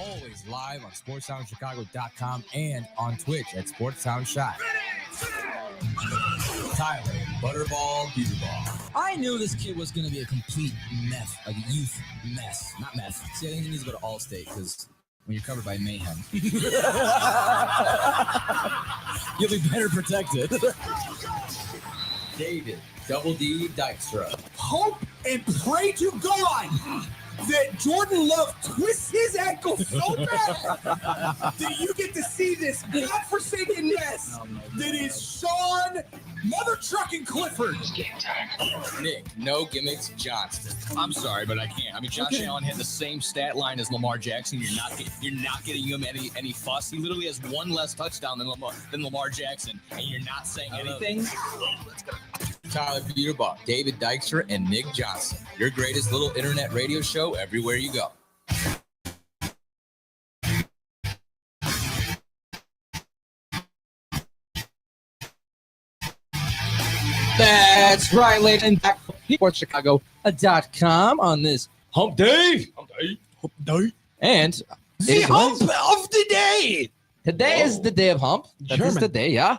always live on SportsSoundChicago.com and on Twitch at SportsSoundShot. Tyler Butterball Beaterball. I knew this kid was going to be a complete mess, like a youth mess, not mess. See, I think he needs to go to Allstate because when you're covered by mayhem, you'll be better protected. David Double D Dykstra. Hope and pray to God that Jordan Love twists his ankle so bad that you get to see this godforsaken mess that is Sean Mother Trucking Clifford. Nick, no gimmicks, Johnston. I'm sorry, but I can't. I mean, Josh Allen had the same stat line as Lamar Jackson. You're not getting him any fuss. He literally has one less touchdown than Lamar Jackson, and you're not saying anything. Let's go. Tyler Beaterball, David Dykstra, and Nick Johnson. Your greatest little internet radio show everywhere you go. That's right, ladies and gentlemen. SportsChicago.com on this hump day. And The hump of the day. today is the day of hump. That is the day, yeah.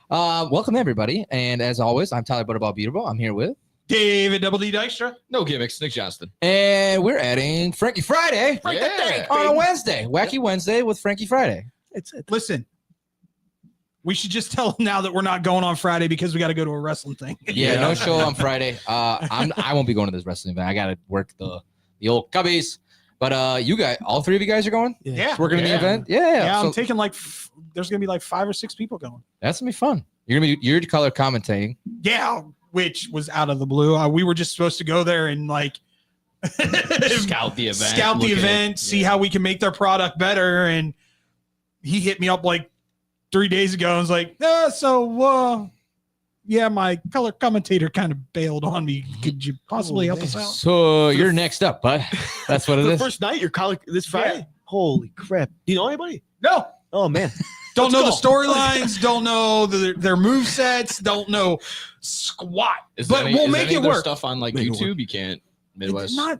Welcome, everybody. And as always, I'm Tyler Butterball Beaterball. I'm here with David Double D Dykstra. No gimmicks, Nick Johnston. And we're adding Frankie Friday on a Wednesday. Wacky Wednesday with Frankie Friday. Listen, we should just tell them now that we're not going on Friday because we got to go to a wrestling thing. Yeah, no show on Friday. I won't be going to this wrestling event. I got to work the old Cubbies. But you guys, all three of you guys are going? Yeah. We're going to the event? Yeah. I'm taking there's going to be 5 or 6 people going. That's going to be fun. You're color commentating. Yeah, which was out of the blue. We were just supposed to go there and Scout the event. See how we can make their product better. And he hit me up 3 days ago and was like, my color commentator kind of bailed on me. Could you possibly help us out? So you're next up, bud. That's what it the is. first night, your college this Friday? Yeah. Holy crap. Do you know anybody? No. Oh, man. Don't know the Let's go. storylines, don't know their move sets, don't know squat. But we'll make it work. Stuff on Make it YouTube. work. You can't. Midwest. It's not.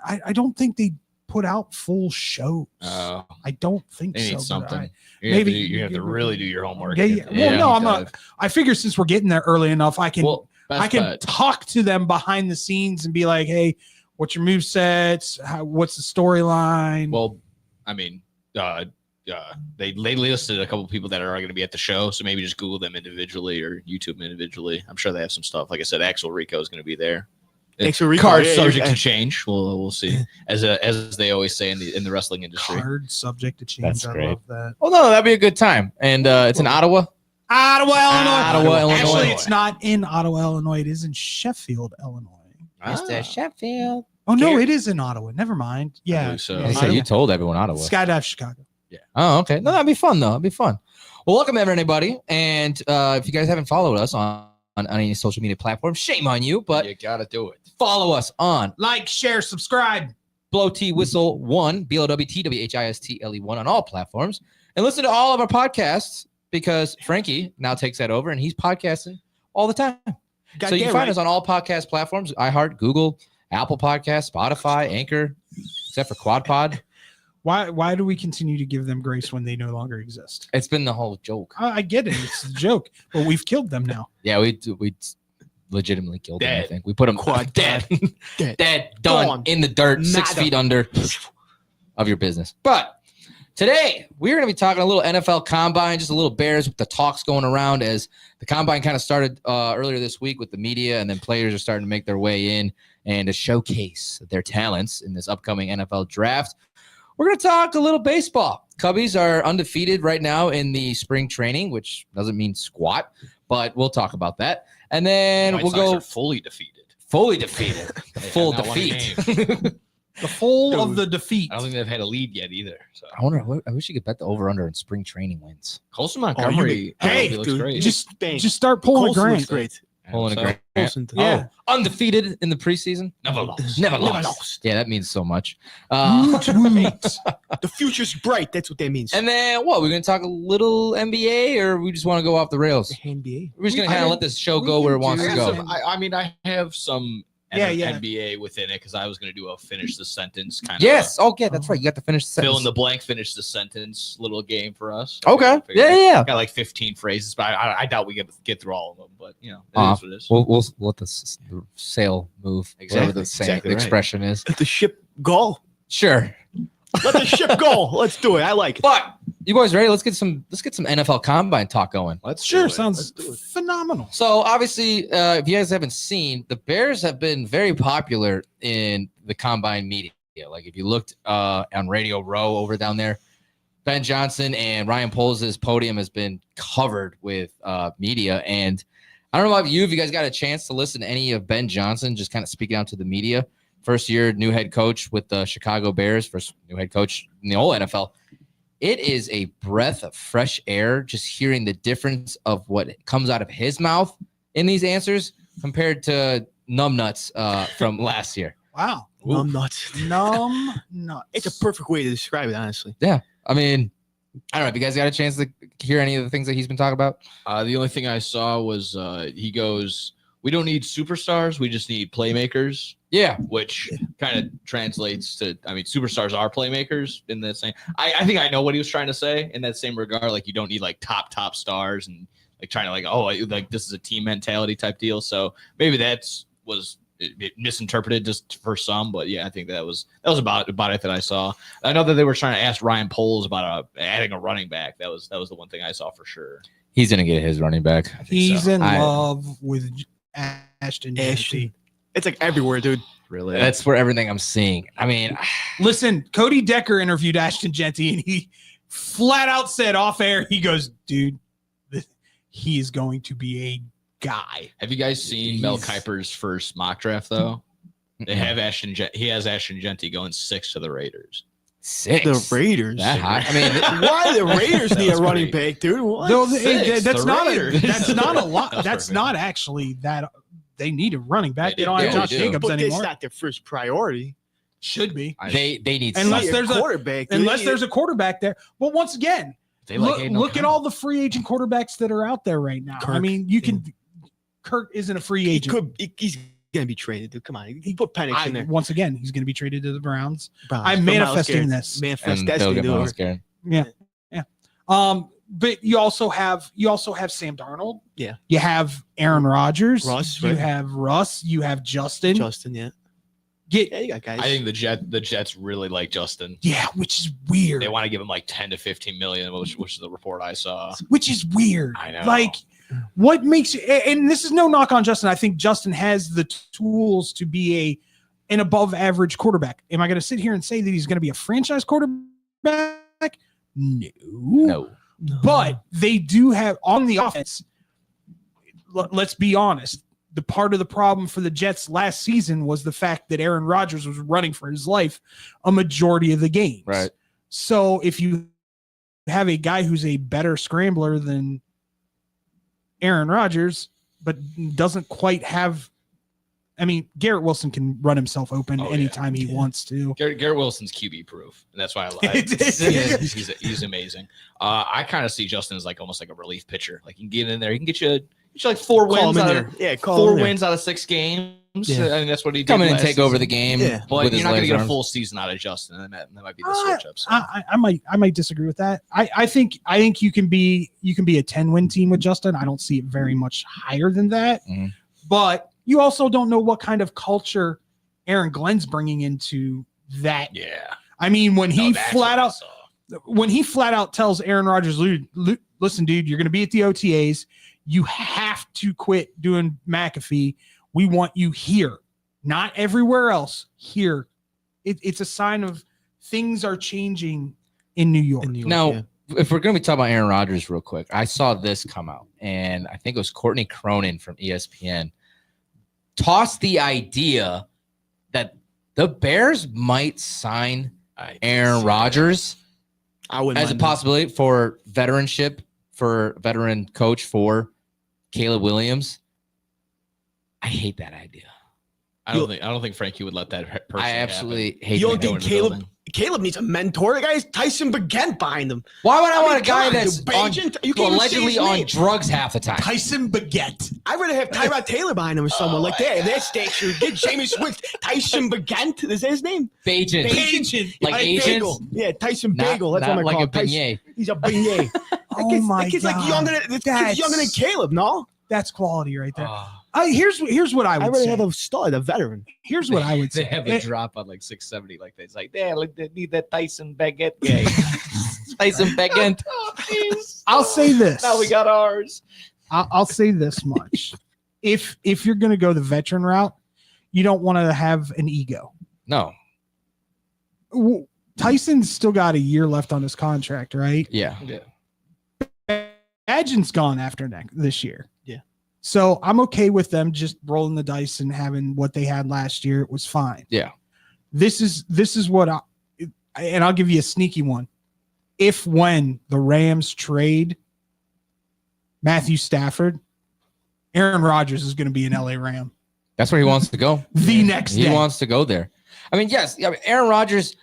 I don't think they put out full shows. Oh, I don't think they so. need but something. maybe You have to really do your homework. Yeah. Well, no, I'm not. I figure since we're getting there early enough, I can talk to them behind the scenes and be like, hey, what's your move sets? What's the storyline? Well, I mean, they listed a couple people that are going to be at the show, so maybe just Google them individually or YouTube them individually. I'm sure they have some stuff. Like I said, Axel Rico is going to be there. Axel Rico, Card yeah, subject yeah. to change. We'll see. As they always say in the wrestling industry. Card subject to change. That's I great. love that. Well, no, that'd be a good time. And it's in Ottawa. Ottawa, Illinois. Actually, Illinois. it's not in Ottawa, Illinois. It is in Sheffield, Illinois. Mr. Sheffield. Oh, no, it is in Ottawa. Never mind. Yeah. believe so. yeah, You said yeah. you told everyone Ottawa. Skydive Chicago. Oh, okay. No, that'd be fun, though. That'd be fun. Well, welcome, everybody. And if you guys haven't followed us on any social media platform, shame on you, but You got to do it. follow us on Like, share, subscribe. Blow T Whistle 1, BLOWTWHISTLE1 on all platforms. And listen to all of our podcasts because Frankie now takes that over and he's podcasting all the time. So you can find us on all podcast platforms, iHeart, Google, Apple Podcasts, Spotify, Anchor, except for QuadPod. Why do we continue to give them grace when they no longer exist? It's been the whole joke. I get it. It's a joke, but we've killed them now. Yeah, we legitimately killed him, I Dead. think. We put him dead. Dead, done, Gone. in the dirt, 6 Nada. feet under of your business. But today, we're going to be talking a little NFL Combine, just a little Bears with the talks going around as the Combine kind of started earlier this week with the media, and then players are starting to make their way in and to showcase their talents in this upcoming NFL Draft. We're going to talk a little baseball. Cubbies are undefeated right now in the spring training, which doesn't mean squat, but we'll talk about that. And then White we'll Sox go are fully defeated. fully defeated. The They full have not won a defeat. The full of the defeat. I don't think they've had a lead yet either. So I wonder. I wish you could bet the over/under in spring training wins. Colson Montgomery, Hey, looks dude, great. Just start pulling a Colson grant. looks great. Pulling a So, grant. Colson. Yeah. Oh, undefeated in the preseason. never lost. Never Never lost. lost. Yeah, that means so much. The future's bright. That's what that means. And then what? We're going to talk a little NBA, or we just want to go off the rails? The NBA. We're just going to kind of let this show go where it wants to I go. have some- I mean, I have some and Yeah, then yeah. NBA within it because I was going to do a finish the sentence kind of. Yes. Oh, yeah, that's right. You got to finish the Fill in sentence. the blank, finish the sentence little game for us. Okay. Figured Yeah, yeah. Got like 15 phrases, but I doubt we get through all of them. But it Uh-huh. is what it is. We'll let the sail move. Whatever the Exactly right. expression is. Let the ship go. Sure. Let the ship go. Let's do it. I like it. But you boys ready? Let's get some NFL Combine talk going. Let's Sure, do it. sounds Let's do it. phenomenal. So obviously, if you guys haven't seen, the Bears have been very popular in the Combine media. Like if you looked on Radio Row over down there, Ben Johnson and Ryan Poles' podium has been covered with media. And I don't know about you, if you guys got a chance to listen to any of Ben Johnson just kind of speaking out to the media. First year new head coach with the Chicago Bears, first new head coach in the whole NFL. It is a breath of fresh air just hearing the difference of what comes out of his mouth in these answers compared to numbnuts from last year. Wow. I'm nuts. Numb nuts. It's a perfect way to describe it, honestly. I mean, I don't know if you guys got a chance to hear any of the things that he's been talking about. The only thing I saw was he goes, "We don't need superstars. We just need playmakers." Yeah. Which kind of translates to, I mean, superstars are playmakers in that same. I think I know what he was trying to say in that same regard. Like you don't need like top stars and like trying to like this is a team mentality type deal. So maybe was misinterpreted just for some, but yeah, I think that was about it that I saw. I know that they were trying to ask Ryan Poles about adding a running back. That was the one thing I saw for sure. He's going to get his running back. He's in I- love with Ashton. Jeanty. It's like everywhere, dude. Really, That's where everything I'm seeing. I mean, Listen, Cody Decker interviewed Ashton Jeanty, and he flat out said off air, he goes, dude, he is going to be a guy. Have you guys seen Mel Kiper's first mock draft though? They have he has Ashton Jeanty going 6 to the Raiders. 6. The Raiders. That high? I mean, Why the Raiders That need a was running pretty- back, dude? What? Though, Six, that's the not Raiders. that's not a lot. That's That's perfect. not actually that they need a running back. They They don't do. have They Josh do. Jacobs But that's anymore. not their first priority. Should be. they need Unless Need a there's a- quarterback. dude. Unless there's a quarterback there. But once again, They like look at all the free agent quarterbacks that are out there right now. I Kirk. mean, you can. Kurt isn't a free he agent. he's gonna be traded, dude. Come on, he put Penix in there. Once again, he's going to be traded to the Browns. Browns. I'm For Myles manifesting Garrett. this. Manifest and destiny, they'll get Myles dude. Garrett. But you also have Sam Darnold. Yeah. You have Aaron Rodgers. Russ, You right. have Russ. You have Justin. Justin, yeah. Get Yeah, you got guys. I think the Jets really like Justin. yeah, which is weird. They want to give him like 10 to 15 million, which is the report I saw. Which is weird. I know. Like, what makes you? And this is no knock on Justin. I think Justin has the tools to be an above average quarterback. Am I going to sit here and say that he's going to be a franchise quarterback? No. But they do have on the offense. Let's be honest. The part of the problem for the Jets last season was the fact that Aaron Rodgers was running for his life a majority of the games. Right. So if you have a guy who's a better scrambler than Aaron Rodgers, but doesn't quite have, I mean, Garrett Wilson can run himself open Oh, yeah. anytime he wants to. Garrett Wilson's QB proof, and that's why I like. He's amazing. I kind of see Justin as like almost like a relief pitcher. Like he can get in there, he can get you like 4 Call wins him in out there. of Yeah, call 4 him in there. wins out of 6 games. Yeah. I mean, that's what he did. Come in and last take over the season. game. Yeah. But with you're his not going to legs get a arms. full season out of Justin, and that might be the Uh, switch up. So. I might disagree with that. I think you can be a 10-win team with Justin. I don't see it very much higher than that. Mhm. But you also don't know what kind of culture Aaron Glenn's bringing into that. Yeah. I mean, when he No, that's flat what I out saw. tells Aaron Rodgers, listen, dude, you're going to be at the OTAs. You have to quit doing McAfee. We want you here, not everywhere else. Here, it's a sign of things are changing in New York. In New York, Now, yeah. if we're going to be talking about Aaron Rodgers real quick, I saw this come out, and I think it was Courtney Cronin from ESPN tossed the idea that the Bears might sign Aaron Rodgers I wouldn't as a mind that. possibility for veteranship, for veteran coach for Caleb Williams. I hate that idea. I don't think Frankie would let that person. I absolutely hate You that. don't think Caleb needs a mentor. The guy has Tyson Bagent behind him. Why would I, I want mean, a guy come on, that's dude, on, Bajan, you can't even say allegedly his on name. drugs half the time? Tyson Baguette. I'd rather have Tyrod Taylor behind him or someone like that. That station. Get Jameis Swift. Tyson Bagent. Is that his name? Bajan. Bajan. Like agents? Bagel. Yeah, Tyson Not- Bagel. That's not what I like call a him. Tyson- beignet. He's a beignet. Oh my That kid's God. like younger than this kid's younger than Caleb. No, That's quality right there. Oh. Here's what I I'd would rather say. have a stud, a veteran. Here's what I would They say. have a drop on like 670 like that. It's like, yeah, look, they need that Tyson Baguette guy. Tyson Bagent. I'll say this. Now we got ours. I'll say this much. If you're going to go the veteran route, you don't want to have an ego. No. Tyson's still got a year left on his contract, right? Yeah. Bajan's gone after this year. Yeah. So I'm okay with them just rolling the dice and having what they had last year. It was fine. Yeah. This is what and I'll give you a sneaky one. If when the Rams trade Matthew Stafford, Aaron Rodgers is going to be an LA Ram That's where he wants to go. the next He day. wants to go there. I mean, yes, Aaron Rodgers,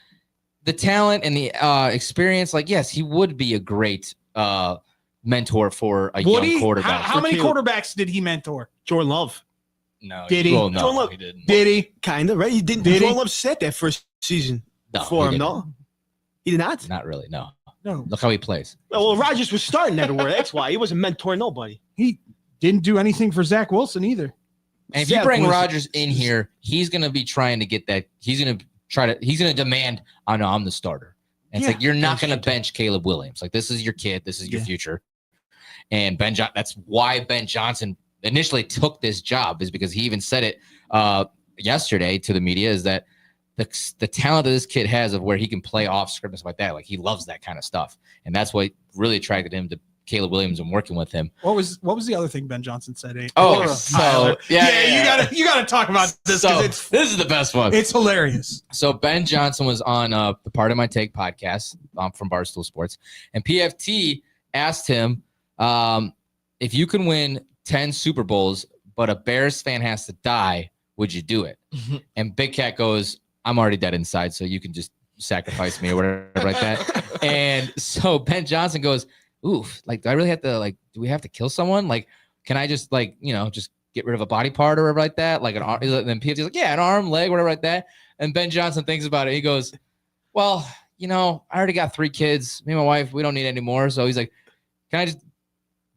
the talent and the experience, like, yes, he would be a great mentor for a Would young he? quarterback. How many Caleb. quarterbacks did he mentor? Jordan Love, No, Did he? Well, no, Jordan Love he didn't. Did he? kind of right. He didn't. Did he? Jordan Love set that first season No, for he him. didn't. No, he did not. Not really. No. No. Look how he plays. Well, Rodgers was starting everywhere. That's why he wasn't mentoring nobody. He didn't do anything for Zach Wilson either. And if you Zach bring Wilson- Rodgers in here, he's going to be trying to get that. He's going to demand, oh, no, I'm the starter. And it's Yeah. like, you're not going to bench Caleb Williams. Like, this is your kid. This is your Yeah. future. And that's why Ben Johnson initially took this job, is because he even said it yesterday to the media, is that the talent that this kid has of where he can play off script and stuff like that. Like, he loves that kind of stuff. And that's what really attracted him to Caleb Williams and working with him. What was the other thing Ben Johnson said? Oh, Tyler. so you gotta talk about this So because this is the best one. it's hilarious. So Ben Johnson was on the Part of My Take podcast from Barstool Sports, and PFT asked him if you can win 10 Super Bowls, but a Bears fan has to die, would you do it? And Big Cat goes, I'm already dead inside, so you can just sacrifice me or whatever like that. And so Ben Johnson goes, oof, like, do I really have to, like, do we have to kill someone? Like, can I just, like, just get rid of a body part or whatever like that? Like an arm? And then PFT's like, yeah, an arm, leg, whatever like that. And Ben Johnson thinks about it. He goes, well, I already got 3 kids. Me and my wife, we don't need any more. So he's like, can I just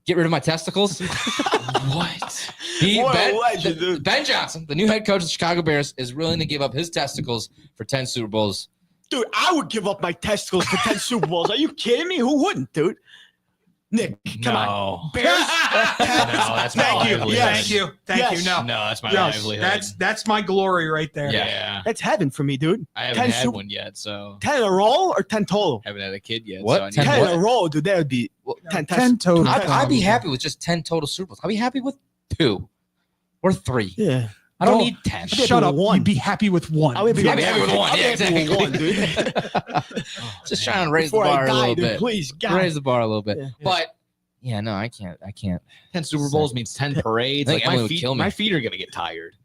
get rid of my testicles? What? What a legend, dude. Ben Johnson, the new head coach of the Chicago Bears, is willing to give up his testicles for 10 Super Bowls. Dude, I would give up my testicles for 10 Super Bowls. Are you kidding me? Who wouldn't, dude? Nick, come on. Bears. that's my Thank you. livelihood. Yeah, thank you. Thank Yes. you. No, No, that's my Yes, livelihood. that's my glory right there. yeah. That's heaven for me, dude. I 10 haven't had Super- one yet, so 10 in a row or 10 total? haven't had a kid yet. What? So I need 10 10 what? in a row, dude. That would be 10 10 total. I'd be happy with just 10 total Super Bowls. I'd be happy with 2 or 3. Yeah. I don't Don't- need 10. happy Shut with up. one. You'd be happy with one. I would be I'd be happy with 1. I'll be Yeah, happy with exactly. one, dude. Just trying to raise Before the bar I a die, little dude, bit. please, God. Raise the bar a little bit. Yeah. But yeah, no, I can't. 10 Super Bowls means 10 parades. I think Like Emily would kill me. my feet are gonna get tired.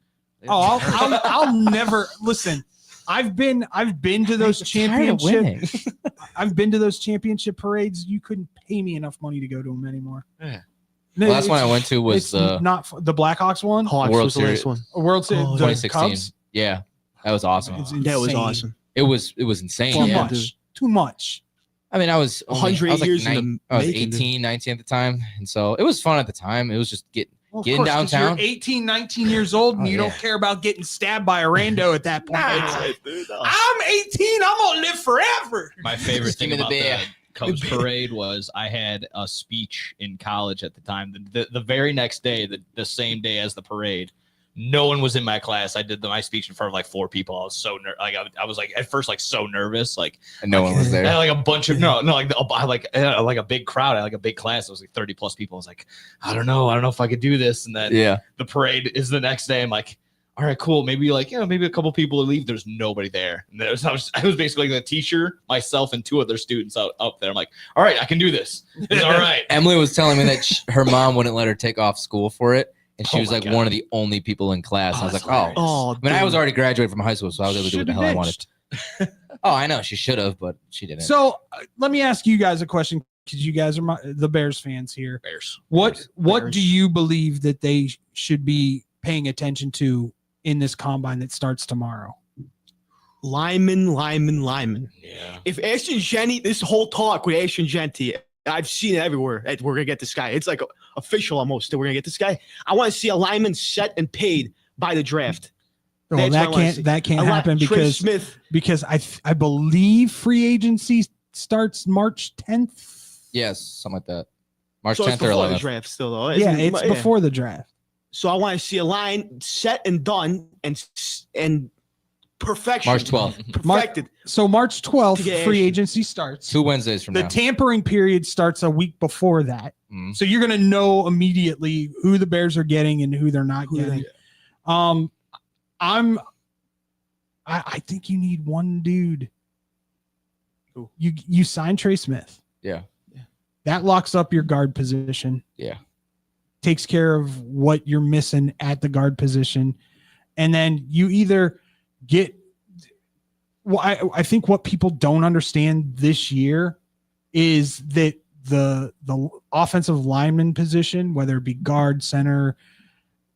Oh, I'll never listen. I've been to those championship. I've been to those championship parades. You couldn't pay me enough money to go to them anymore. Yeah. No, Well, that's one I it's- went to was it's not the Blackhawks one. Hawks World was the last Series. one. World Series. Oh, the 2016. Cubs. Yeah, that was awesome. It's That was insane. awesome. It was insane. Too Yeah. much. Too much. I mean, I was 100 I was like years in the I was making, dude. 18, 19 at the time, and so it was fun at the time. It was just Well, of Getting course, 'cause downtown? You're 18, 19 years old, and Oh, you don't yeah. care about getting stabbed by a rando at that point. Nah. I'm 18. I'm gonna live forever. My favorite Just thing give me the about beer. the Cubs parade was I had a speech in college at the time. The very next day, the same day as the parade, no one was in my class. I did my speech in front of like 4 people. I was so I was like at first like so nervous, like and no one was I there. had like a bunch of like a big crowd. I had like a big class. It was like 30 plus people. I was like, I don't know if I could do this. And then Yeah, the parade is the next day. I'm like, all right, cool. Maybe like, maybe a couple people will leave. There's nobody there. And I was basically like the teacher, myself, and 2 other students up there. I'm like, all right, I can do this. It's all right. Emily was telling me that her mom wouldn't let her take off school for it, and she Oh was my like God. one of the only people in class. I was that's like, oh. hilarious. Oh, I mean, I was dude. already graduated from high school, so I was able to do what the hell I wanted. Oh, I know she should have, but she didn't. So let me ask you guys a question because you guys are the Bears fans here. Bears. What Bears. do you believe that they should be paying attention to in this combine that starts tomorrow? Lyman. Yeah. If Ashton Genty, this whole talk with Ashton Genty, I've seen it everywhere. We're gonna get this guy. It's like official almost that we're gonna get this guy. I want to see a lineman set and paid by the draft. Well, That's what I wanna see. that can't I want happen Trey Smith. because I believe free agency starts March 10th. yes, something like that. March So it's 10th or before the 11th. draft still though. Yeah, it's before the draft. So I want to see a line set and done and perfection. March 12th. Perfected. So March 12th, To get free Ashton. agency starts. 2 Wednesdays from The now. tampering period starts a week before that. Mhm. So you're going to know immediately who the Bears are getting and who they're not Who getting. they- I think you need one dude. Who? You sign Trey Smith. Yeah. That locks up your guard position. Yeah. Takes care of what you're missing at the guard position. And then you either get well, I think what people don't understand this year is that the offensive lineman position, whether it be guard, center,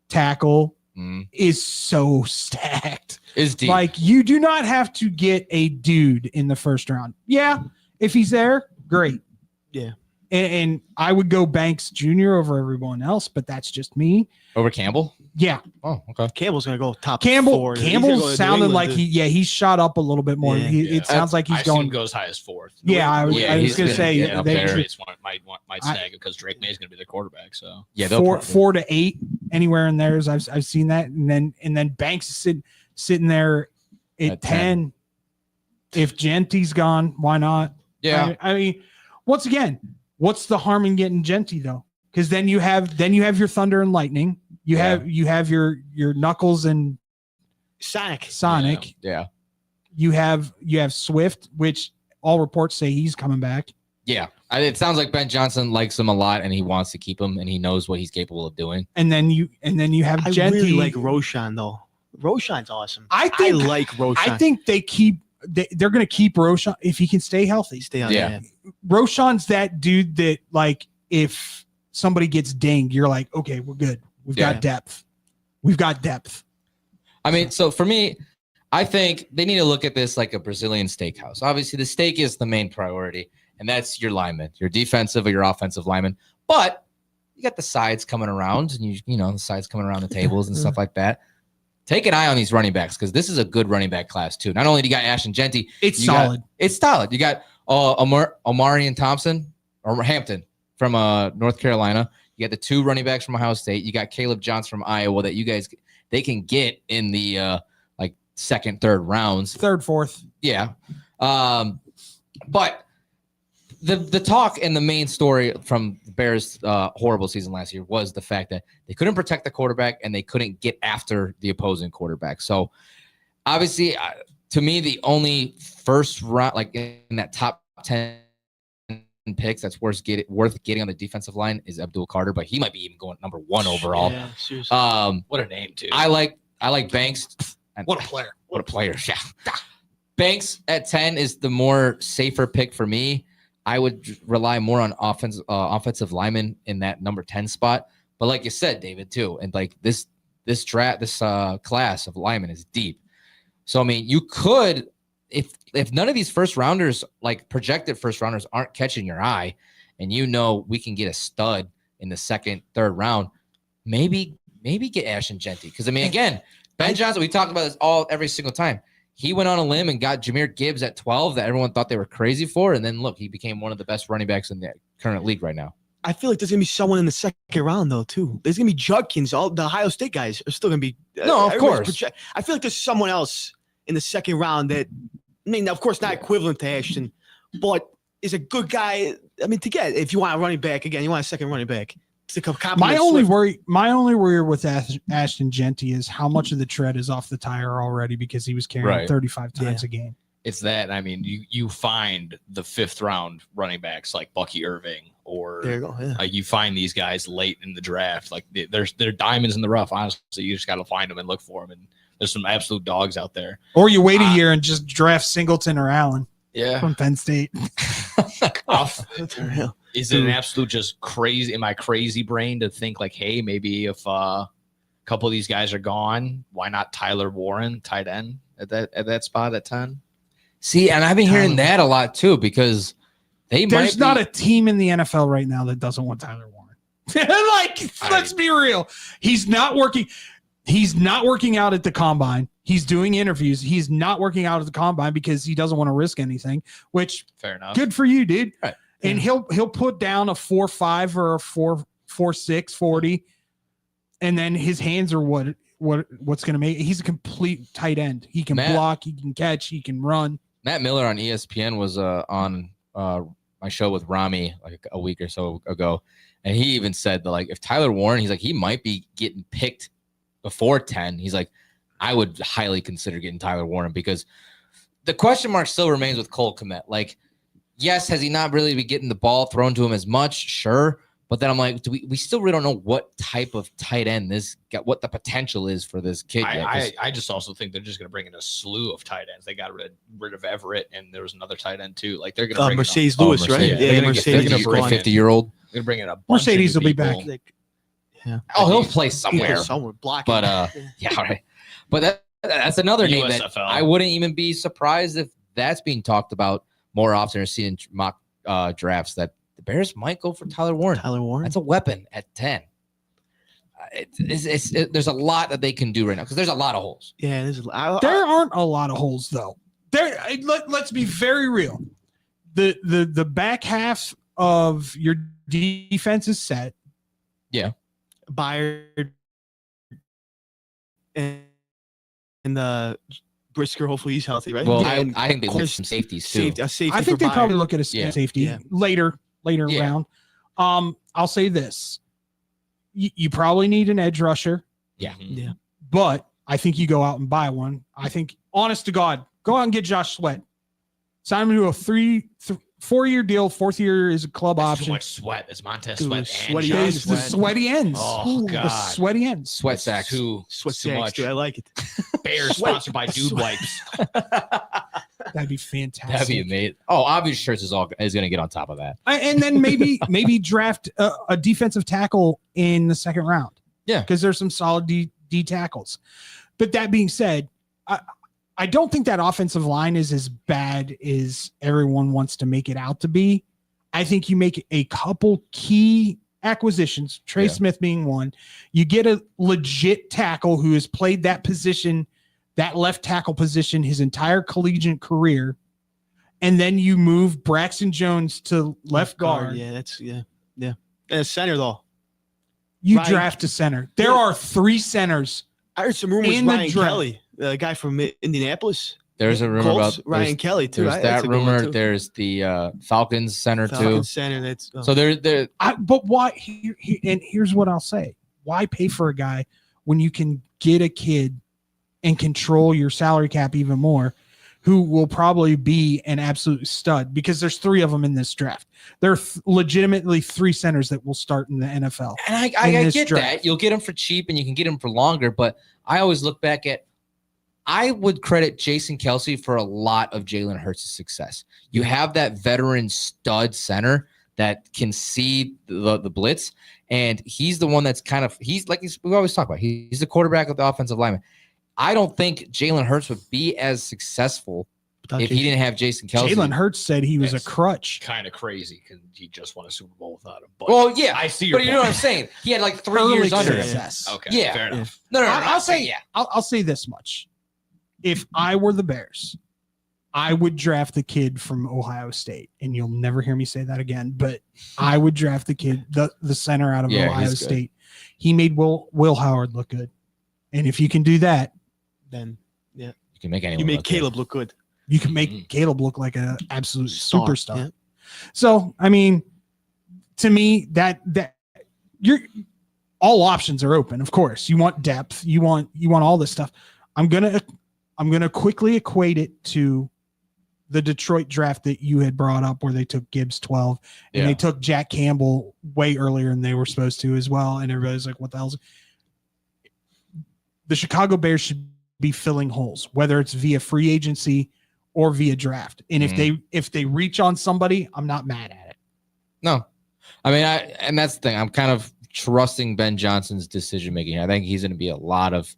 tackle, Mhm. is so stacked. Is deep. Like you do not have to get a dude in the first round. Yeah, if he's there, great. Yeah. And I would go Banks Jr. over everyone else, but that's just me. Over Campbell? Yeah, Oh, okay. Campbell's gonna go top Campbell. 4. He's gonna go Campbell's to New sounding England, like dude. he's shot up a little bit more. Yeah. It sounds like he's I've seen going. him go as high as 4th. Yeah, I was he's gonna been say getting up they- there. Patriots might I- snag him because Drake May is going to be their quarterback. So Yeah, four to 8 anywhere in there. I've seen that, and then Banks is sitting there at At 10. If Genty's gone, why not? Yeah. I mean, once again, what's the harm in getting Genty though? Because then you have your Thunder and Lightning. You Yeah. have your Knuckles and Sonic. Yeah. You have Swift, which all reports say he's coming back. Yeah. It sounds like Ben Johnson likes him a lot and he wants to keep him and he knows what he's capable of doing. And then you have I Genty. really like Roshan though. Roshan's awesome. I think- like Roshan. I think they're going to keep Roshan if he can stay healthy. Stay on Yeah. that. Roshan's that dude that like if somebody gets dinged, you're like, okay, we're good. We've Yeah. got depth. We've got depth. I mean, so for me, I think they need to look at this like a Brazilian steakhouse. Obviously, the steak is the main priority, and that's your lineman, your defensive or your offensive lineman. But you got the sides coming around, and you know the sides coming around the tables and stuff like that. Take an eye on these running backs because this is a good running back class too. Not only do you got Ashton Genty, It's you got- solid. it's solid. You got Omarion Thompson or Hampton from North Carolina. You got the 2 running backs from Ohio State. You got Caleb Johnson from Iowa that you guys they can get in the like 2nd, 3rd rounds. Third, fourth. Yeah. But the talk and the main story from the Bears' horrible season last year was the fact that they couldn't protect the quarterback and they couldn't get after the opposing quarterback. So obviously, to me, the only first round, like in that top 10 picks that's worth getting on the defensive line is Abdul Carter, but he might be even going number 1 overall. Yeah, seriously. what a name, too. I like Banks. And What a player. What a player. Yeah. Banks at 10 is the more safer pick for me. I would rely more on offensive linemen in that number 10 spot. But like you said, David, too, and like this class of linemen is deep. So I mean, you could if none of these first rounders, like projected first rounders, aren't catching your eye, and you know we can get a stud in the 2nd, 3rd round, maybe get Ashton Genty. Because I mean, again, Ben Johnson, we talked about this every single time. He went on a limb and got Jahmyr Gibbs at 12 that everyone thought they were crazy for. And then look, he became one of the best running backs in the current league right now. I feel like there's gonna be someone in the 2nd round though too. There's gonna be Judkins. All the Ohio State guys are still gonna be. No, of everybody's course. I feel like there's someone else in the 2nd round that, I mean, of course, not equivalent to Ashton, but is a good guy. I mean, to get if you want a running back again, you want a 2nd running back to complement My only Swift. worry with Ashton Genty is how much of the tread is off the tire already because he was carrying Right. 35 times a game. It's that. I mean, you find the 5th round running backs like Bucky Irving or There you go. Yeah. you find these guys late in the draft. Like they're diamonds in the rough. Honestly, you just got to find them and look for them. And There's some absolute dogs out there. Or you wait a year and just draft Singleton or Allen Yeah. from Penn State. Is it an absolute just crazy? Am I crazy brain to think like, hey, maybe if a couple of these guys are gone, why not Tyler Warren, tight end at that spot at 10? See, and I've been hearing that a lot too because There's not a team in the NFL right now that doesn't want Tyler Warren. Let's be real. He's not working. He's not working out at the combine. He's doing interviews. He's not working out at the combine because he doesn't want to risk anything, which Fair enough. good for you, dude. Right. And he'll put down a 4.5 or a 4.6 40. And then his hands are what's going to make. He's a complete tight end. He can block, he can catch, he can run. Matt Miller on ESPN was on my show with Rami like a week or so ago, and he even said that like if Tyler Warren, he's like he might be getting picked before 10. He's like, I would highly consider getting Tyler Warren because the question mark still remains with Cole Kmet. Like, yes, has he not really been getting the ball thrown to him as much? Sure. But then I'm like, we still really don't know what type of tight end what the potential is for this kid. I just also think they're just going to bring in a slew of tight ends. They got rid of Everett, and there was another tight end too. Like they're going to bring Mercedes Lewis, right? Yeah, Yeah, Mercedes. Mercedes. 50-year-old. They're going to bring in a bunch Mercedes of will new be back. people. Yeah. Oh, he'll play somewhere. Somewhere blocking. But yeah, right. But that's another name that USFL. I wouldn't even be surprised if that's being talked about more often or seen in mock drafts that the Bears might go for Tyler Warren. Tyler Warren. That's a weapon at 10. There's a lot that they can do right now because there's a lot of holes. Yeah, There aren't a lot of holes though. Let's be very real. The back half of your defense is set. Byard and Brisker. Hopefully he's healthy, right? Well, And I think they look some safeties too. safety I think for they Byard. probably look at a Yeah. safety Yeah. later Yeah. round. I'll say this: you probably need an edge rusher, Yeah. Yeah. but I think you go out and buy one. I think, honest to God, go out and get Josh Sweat. Sign him to a 4-year deal. 4th year is a club That's option. too much sweat. It's Montez Dude, Sweat. and sweaty Josh ends, It's the Sweat. sweaty ends. Oh, The God. sweaty ends. Sweat sacks. Too Sweat too sacks, much. dude. I like it. Bears sponsored by Dude Wipes. That'd be fantastic. That'd be amazing. Oh, Obvious Shirts is going to get on top of that. And then maybe draft a defensive tackle in the 2nd round. Yeah. Because there's some solid D tackles. But that being said, I don't think that offensive line is as bad as everyone wants to make it out to be. I think you make a couple key acquisitions, Trey Smith being one. You get a legit tackle who has played that position, that left tackle position, his entire collegiate career. And then you move Braxton Jones to left guard. Yeah, that's yeah. And center though. You Ryan- draft a center. There are 3 centers. I heard some rumors. In the Ryan draft. Kelly, the guy from Indianapolis. There's a rumor Colts, about Ryan Kelly too. There's right? that That's a good one, rumor. too. There's the Falcons center Falcons too. center. That's So there. But why? And here's what I'll say: why pay for a guy when you can get a kid and control your salary cap even more, who will probably be an absolute stud? Because there's 3 of them in this draft. There are legitimately 3 centers that will start in the NFL. And I in this get draft. that. You'll get them for cheap and you can get them for longer. But I always look back at, I would credit Jason Kelsey for a lot of Jalen Hurts' success. You have that veteran stud center that can see the blitz. And he's the one that's we always talk about. He's the quarterback of the offensive lineman. I don't think Jalen Hurts would be as successful if he didn't have Jason Kelsey. Jalen Hurts said he was That's a crutch. Kind of crazy because he just won a Super Bowl without him. But Well, yeah, I see your but you know what I'm point. saying. He had like 3 Early years under him. success. Okay, Yeah. fair enough. No, I'll say, yeah. I'll say this much: if I were the Bears, I would draft the kid from Ohio State, and you'll never hear me say that again. But I would draft the kid, the center out of Yeah, Ohio he's good. State. He made Will Howard look good, and if you can do that, Then You can make anyone. you make look good. Caleb look good. you can make Mhm. Caleb look like an absolute Star, superstar. yeah. So, I mean, to me, that you're all options are open. Of course, you want depth, you want all this stuff. I'm gonna quickly equate it to the Detroit draft that you had brought up, where they took Gibbs 12 and Yeah. they took Jack Campbell way earlier than they were supposed to as well. And everybody's like, "What the hell's?" The Chicago Bears should be filling holes, whether it's via free agency or via draft. And if they reach on somebody, I'm not mad at it. No, I mean, and that's the thing. I'm kind of trusting Ben Johnson's decision making. I think he's going to be a lot of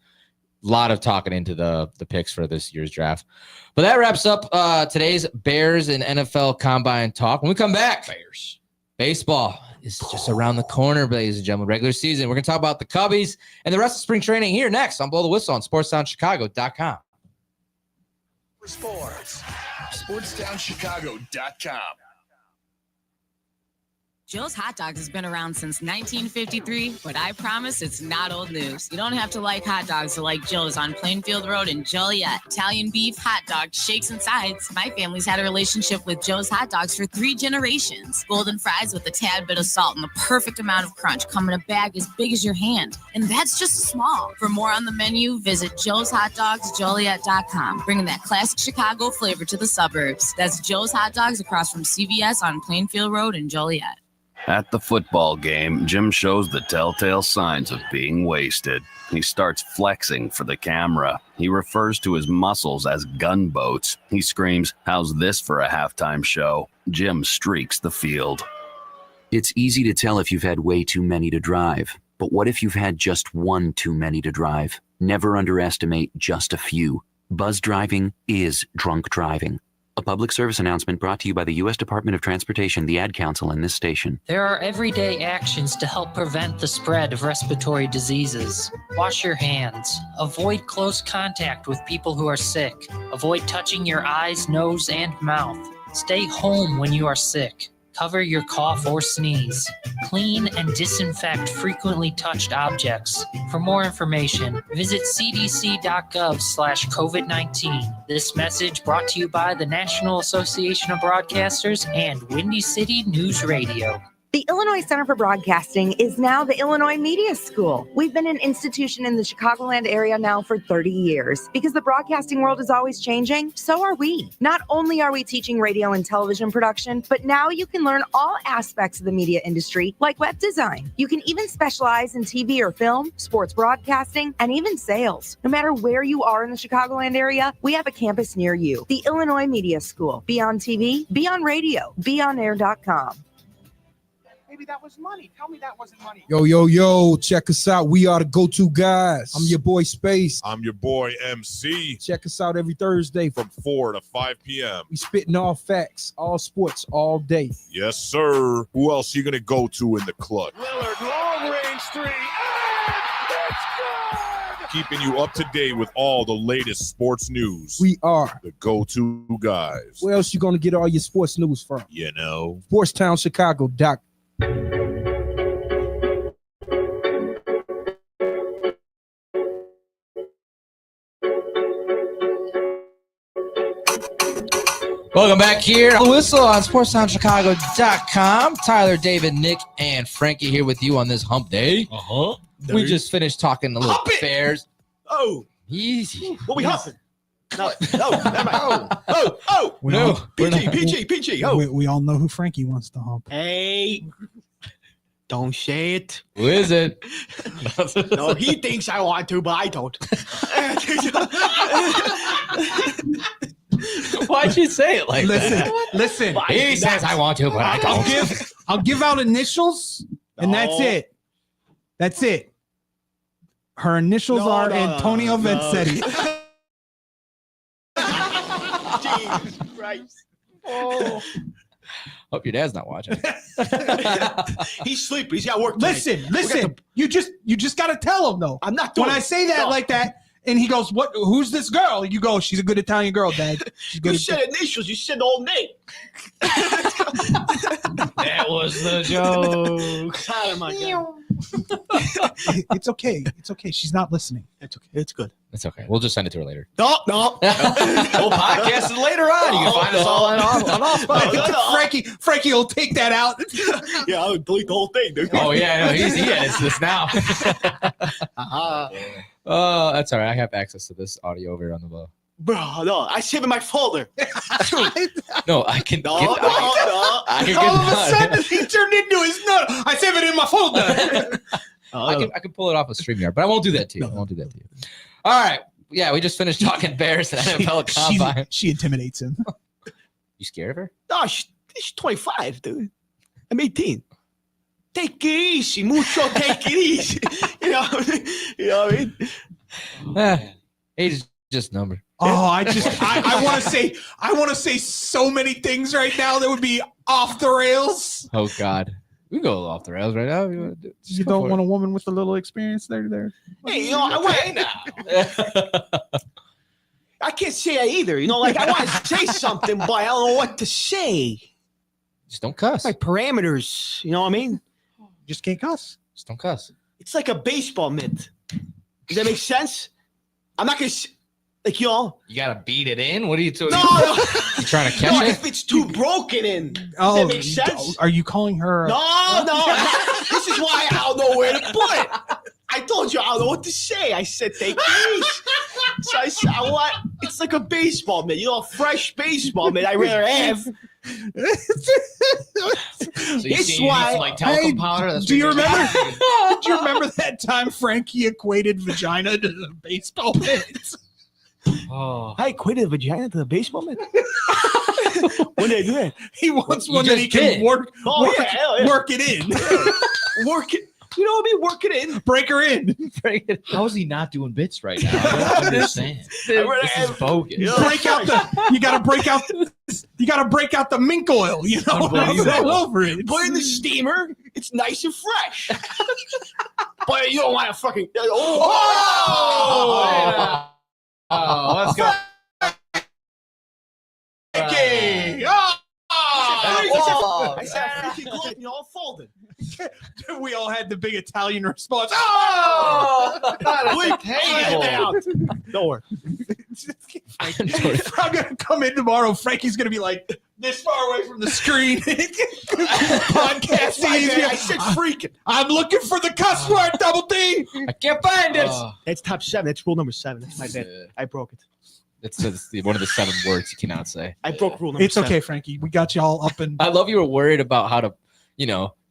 talking into the picks for this year's draft. But that wraps up today's Bears and NFL Combine talk. When we come back, Bears baseball is just around the corner, ladies and gentlemen. Regular season. We're going to talk about the Cubbies and the rest of spring training here next on Blow the Whistle on SportsTownChicago.com. For sports, SportsTownChicago.com. Joe's Hot Dogs has been around since 1953, but I promise it's not old news. You don't have to like hot dogs to like Joe's on Plainfield Road in Joliet. Italian beef, hot dogs, shakes, and sides. My family's had a relationship with Joe's Hot Dogs for 3 generations. Golden fries with a tad bit of salt and the perfect amount of crunch come in a bag as big as your hand. And that's just small. For more on the menu, visit joeshotdogsjoliet.com, bringing that classic Chicago flavor to the suburbs. That's Joe's Hot Dogs across from CVS on Plainfield Road in Joliet. At the football game, Jim shows the telltale signs of being wasted. He starts flexing for the camera. He refers to his muscles as gunboats. He screams, "How's this for a halftime show?" Jim streaks the field. It's easy to tell if you've had way too many to drive. But what if you've had just one too many to drive? Never underestimate just a few. Buzz driving is drunk driving. A public service announcement brought to you by the U.S. Department of Transportation, the Ad Council, and this station. There are everyday actions to help prevent the spread of respiratory diseases. Wash your hands. Avoid close contact with people who are sick. Avoid touching your eyes, nose, and mouth. Stay home when you are sick. Cover your cough or sneeze. Clean and disinfect frequently touched objects. For more information, visit cdc.gov/COVID-19. This message brought to you by the National Association of Broadcasters and Windy City News Radio. The Illinois Center for Broadcasting is now the Illinois Media School. We've been an institution in the Chicagoland area now for 30 years. Because the broadcasting world is always changing, so are we. Not only are we teaching radio and television production, but now you can learn all aspects of the media industry, like web design. You can even specialize in TV or film, sports broadcasting, and even sales. No matter where you are in the Chicagoland area, we have a campus near you. The Illinois Media School. Be on TV, be on radio, beonair.com. Maybe that was money. Tell me that wasn't money. Yo, check us out. We are the go-to guys. I'm your boy Space. I'm your boy MC. Check us out every Thursday from 4 to 5 p.m. We spitting all facts, all sports, all day. Yes, sir. Who else you gonna go to in the clutch? Lillard, long range three, and it's good! Keeping you up to date with all the latest sports news. We are the go-to guys. Where else you gonna get all your sports news from? You know, SportsTownChicago.com. Welcome back here on the Whistle on SportsTownChicago.com. Tyler, David, Nick, and Frankie here with you on this hump day. We just finished talking a little Bears. Oh, easy. What we humping? No, never mind. No. PG. Oh, We all know who Frankie wants to hump. hey, don't say it. Who is it? No, he thinks I want to, but I don't. Why'd you say it like that? Listen. He says I want to, but I don't. I'll give out initials, and that's it. That's it. Her initials are Antonio Vanzetti. Jesus Christ. Oh. Hope your dad's not watching. He's sleeping. He's got work tonight. Listen. You just got to tell him, though. I'm not doing When I say that like that, and he goes, "What? Who's this girl?" You go, "She's a good Italian girl, Dad." She's good. You said initials. You said the whole name. That was the joke. Oh my God. It's okay. It's okay. She's not listening. It's okay. It's good. It's okay. We'll just send it to her later. No. We'll podcast it later on. You can find us all on Frankie will take that out. Yeah, I'll delete the whole thing, dude. Oh, yeah. No, he edits this now. Oh, that's all right. I have access to this audio over here on the low. Bro, no, I save in my folder. No, I can. No. I can All of a sudden, he turned into his nut. I save it in my folder. I can pull it off of StreamYard, but I won't do that to you. I won't do that to you. All right. yeah, we just finished talking Bears and NFL Combine. She intimidates him. You scared of her? No, she's 25, dude. I'm 18. Take it easy, mucho. Take it easy. You know what I mean? Age is just a number. Oh, I want to say so many things right now that would be off the rails. Oh God, we go off the rails right now. You don't want a woman with a little experience there. Hey, I can't say that either. I want to say something, but I don't know what to say. Just don't cuss. My parameters, you know what I mean? Just can't cuss. Just don't cuss. It's like a baseball mitt. Does that make sense? I'm not gonna you gotta beat it in. What are you doing? No. You trying to catch it? If it's too broken in, does Oh, that make sense? are you calling her? No. This is why I don't know where to put it. I told you I don't know what to say. I said take these. So I said, it's like a baseball mitt. A fresh baseball mitt. I rather have. It's why. Like talcum powder. That's Do you what you're remember? doing. Do you remember that time Frankie equated vagina to the baseball mitt? Oh. I equated vagina to the baseball mitt. When did I do that? He wants one that he can work it in. Work it. You know what I mean? Work it in. Break her in. How is he not doing bits right now? I don't understand. This is bogus. Break out you gotta break out the mink oil, all over it. Put it in the steamer. It's nice and fresh. But you don't want to fucking. Let's go. Okay. I said freaking gluten, all folded. We all had the big Italian response. Don't worry. I'm gonna come in tomorrow. Frankie's gonna be like this far away from the screen. Podcasting. I said freaking. I'm looking for the cuss word. Double D. I can't find it. That's top 7. That's rule number 7. That's my bad. I broke it. It's one of the 7 words you cannot say. I broke rule number 7. It's okay, Frankie. We got you all up and. I love you were worried about how to,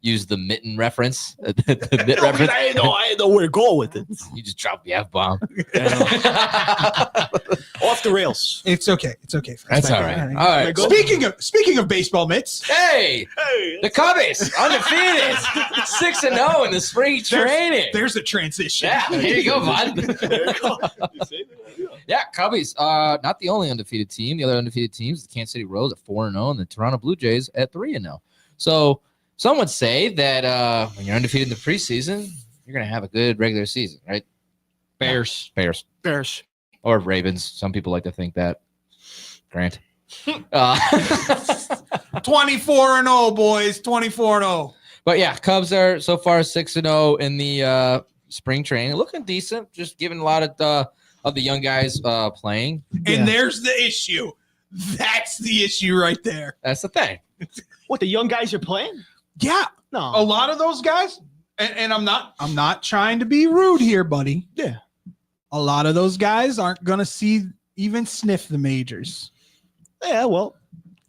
use the mitten reference. The mitt reference. I didn't know where to go with it. You just dropped the F-bomb. Off the rails. It's okay. It's okay. That's all right. All right. Speaking of baseball mitts. Hey, the Cubbies undefeated, 6-0 in the spring training. There's a transition. Yeah, here you go, bud. Yeah, Cubbies. Not the only undefeated team. The other undefeated teams, the Kansas City Royals at 4-0, and the Toronto Blue Jays at 3-0. So some would say that when you're undefeated in the preseason, you're going to have a good regular season, right? Bears. Or Ravens. Some people like to think that. Grant. 24-0, boys. 24-0. But yeah, Cubs are so far 6-0 in the spring training. Looking decent, just giving a lot of the young guys playing. And there's the issue. That's the issue right there. That's the thing. What, the young guys are playing? Yeah. No. A lot of those guys, and I'm not trying to be rude here, buddy. Yeah. A lot of those guys aren't gonna even sniff the majors. Yeah, well,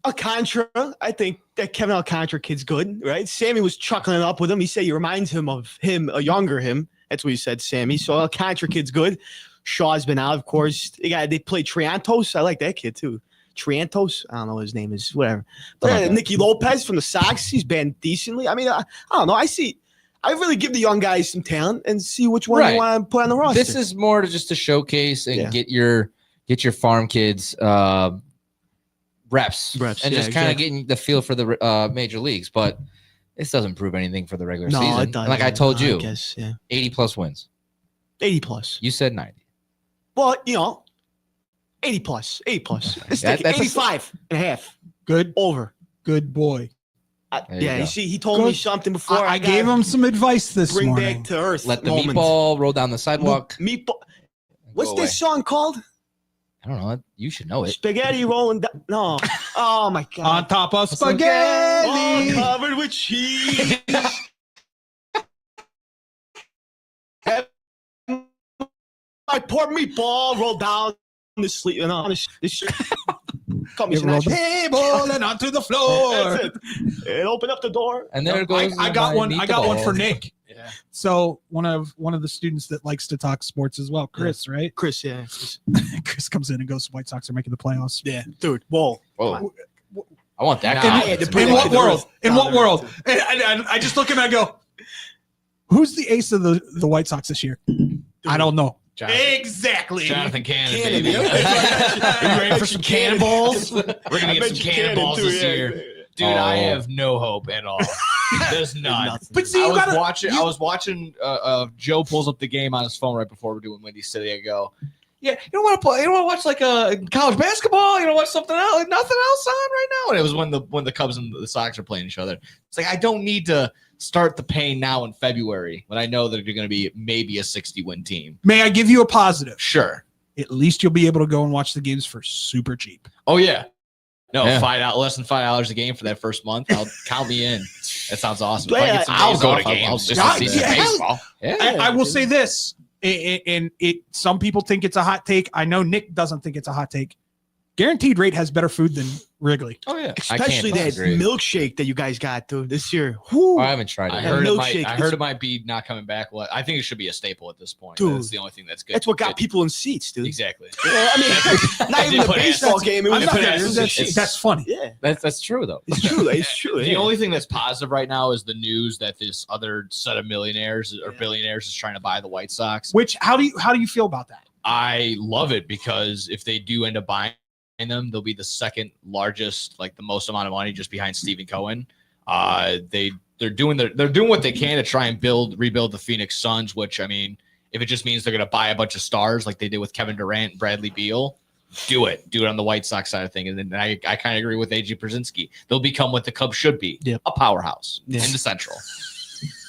Alcantara, I think that Kevin Alcantara kid's good, right? Sammy was chuckling up with him. He said he reminds him of him, a younger him. That's what he said, Sammy. So Alcantara kid's good. Shaw's been out, of course. They play Triantos. I like that kid too. Triantos, I don't know what his name is, whatever. But Nicky Lopez from the Sox, he's been decently. I mean, I don't know. I really give the young guys some talent and see which one you want to put on the roster. This is more to just to showcase and get your farm kids reps and just kind of getting the feel for the major leagues. But this doesn't prove anything for the regular season. It doesn't. Like I told you, I guess, 80 plus wins. 80 plus. You said 90. Well, 80 plus. 80 plus. That's 85 and a half. Good. Over. Good boy. You see, he told me something before. I gave him some advice this morning. Bring back to earth. Let the meatball roll down the sidewalk. Meatball. What's this song called? I don't know. You should know it. Spaghetti rolling down. No. Oh, my God. On top of spaghetti. All covered with cheese. I pour meatball, roll down the sleep, and on this call me table and onto the floor. That's it. And open up the door. And there it goes. I got one for Nick. Yeah. So one of the students that likes to talk sports as well, Chris, right? Chris, yeah. Chris comes in and goes, White Sox are making the playoffs. Yeah, dude. Whoa. I want that. In what world? In what world? And I just look at him and I go, who's the ace of the White Sox this year? I don't know. Exactly. Jonathan Cannon, Cannon, baby. yeah. Are you ready for some cannonballs? We're gonna get some cannonballs this too, year. Dude, I have no hope at all. There's none. But see, I you was gotta watching. I was watching. Joe pulls up the game on his phone right before we're doing Windy City. I go, yeah, you don't want to play. You don't want to watch like college basketball. You don't watch something else. Like nothing else on right now. And it was when the Cubs and the Sox are playing each other. It's like I don't need to start the pain now in February when I know that you're going to be maybe a 60-win team. May I give you a positive? Sure. At least you'll be able to go and watch the games for super cheap. Oh yeah. No, Yeah. less than $5 a game for that first month. I'll count me in. That sounds awesome. If I Yeah, get some I'll days go off, to I'll games just just see to some see yeah. baseball. Yeah. I will say this, and some people think it's a hot take. I know Nick doesn't think it's a hot take. Guaranteed Rate has better food than Wrigley. Oh yeah. Especially that disagree. milkshake that you guys got, dude, this year. Oh, I haven't tried I it. That heard milkshake it might be not coming back. Well, I think it should be a staple at this point. Dude, That's the only thing that's good. That's what got Good. people in seats, dude. Exactly. Yeah, I mean, not I even did a put baseball ass- game. It I'm was not just- gonna- that's funny. yeah, That's true though. it's true. It's true. The yeah. only thing that's positive right now is the news that this other set of millionaires or billionaires is trying to buy the White Sox. Which how do you feel about that? I love it because if they do end up buying them, they'll be the second largest, like the most amount of money, just behind Stephen Cohen. They're doing what they can to try and rebuild the Phoenix Suns. Which, I mean, if it just means they're going to buy a bunch of stars like they did with Kevin Durant and Bradley Beal, do it on the White Sox side of things. And then I kind of agree with AJ Brzezinski. They'll become what the Cubs should be, a powerhouse in the Central.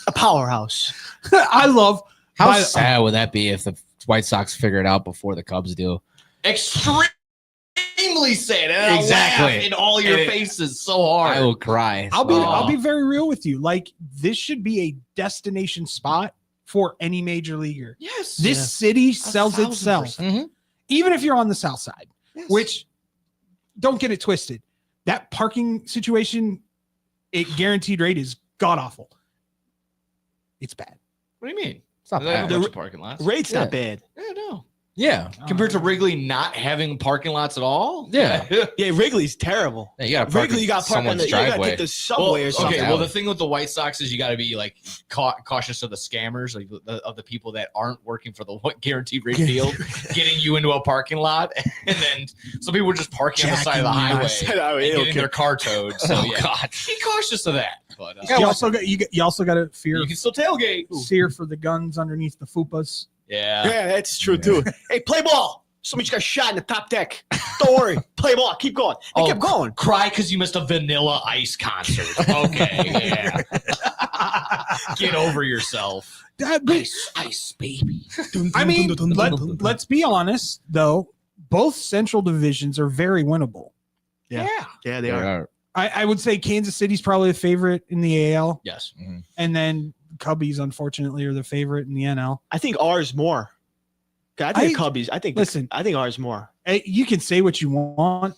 a powerhouse. I love How by- sad would that be if the White Sox figure it out before the Cubs do? Extremely sad. And I'll Exactly. laugh in all your And faces so hard. I will cry. I'll be very real with you. Like this should be a destination spot for any major leaguer. Yes. This city sells itself. 1,000%. Even if you're on the south side, which don't get it twisted. That parking situation, Guaranteed Rate is god awful. It's bad. What do you mean? It's not They have bad. a bunch of parking lots. Rate's not bad. Yeah, no. Yeah. Compared to Wrigley not having parking lots at all? Yeah. Yeah, Wrigley's terrible. Yeah, you got to park Wrigley, you got to park on someone's the. You got to driveway. take the subway or something. Okay, well, the thing with the White Sox is you got to be like cautious of the scammers, like of the people that aren't working for the Guaranteed Rate Field, getting you into a parking lot, and then some people were just parking on the side of the highway and getting their car towed. So Oh, yeah, God. be cautious of that. But You also got to fear you can still tailgate. for the guns underneath the fupas. Yeah, Yeah, that's true too. Hey, play ball. Somebody just got shot in the top deck. Don't worry. Play ball. Keep going. They kept going. Cry because you missed a Vanilla Ice concert. Okay, yeah. Get over yourself. Ice, baby. I mean, let's be honest, though. Both Central divisions are very winnable. Yeah, they are. I would say Kansas City's probably the favorite in the AL, Yes. and then Cubbies, unfortunately, are the favorite in the NL. I think ours more. I think the Cubbies. I think I think ours more. Hey, you can say what you want.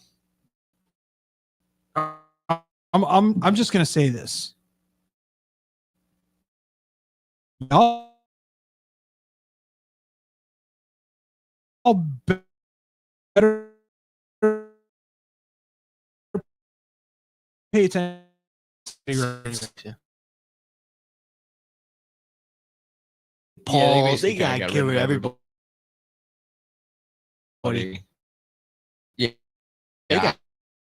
I'm just gonna say this. Y'all better pay attention. Paul, basically they got kinda to get rid of everybody. Yeah.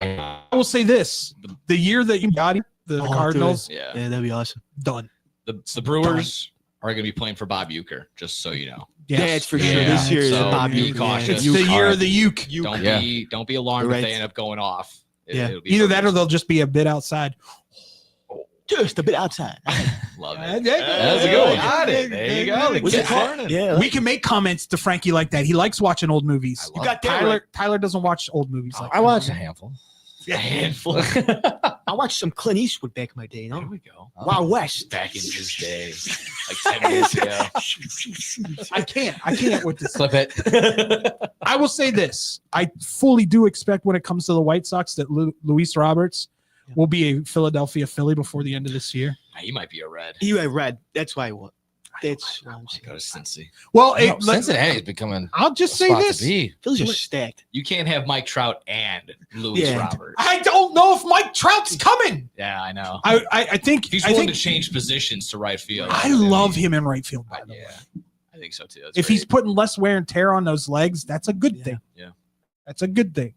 I will say this: the year that you got the Oh, Cardinals, Yeah. Yeah, that'd be awesome. done. The Brewers are going to be playing for Bob Uecker, just so you know. Yes. Yeah, it's for sure. Yeah, This year is so Bob be Uecker. cautious. It's the year of the uke. Don't be alarmed You're if right. they end up going off. Yeah. It'll be Either for that or reason. they'll just be a bit outside. Just a bit outside. Love Yeah, it. yeah, That's a yeah, good one. yeah, Got it. yeah, There you yeah, go. yeah. The Was kid's it- learning. Yeah. We can make comments to Frankie like that. He likes watching old movies. I You got that Tyler right. Tyler doesn't watch old movies like I that. watch a handful. A handful. I watched some Clint Eastwood back in my day, you know? There we go. Wild West. Back in his day, like 10 years ago. I can't with this. Clip it. I will say this. I fully do expect when it comes to the White Sox that Luis Roberts will be a Philadelphia Philly before the end of this year. He might be a red. You had read. That's why I That's what I'm Go to saying. Cincy. Well, Cincinnati's becoming. I'll just say spot this. to be. Phillies are stacked. You can't have Mike Trout and Luis Yeah. Robert. I don't know if Mike Trout's coming. Yeah, I know. I think He's I willing think to change positions to right field. I love him in right field. By the way, I think so too. That's if great. he's putting less wear and tear on those legs, that's a good thing. Yeah. That's a good thing.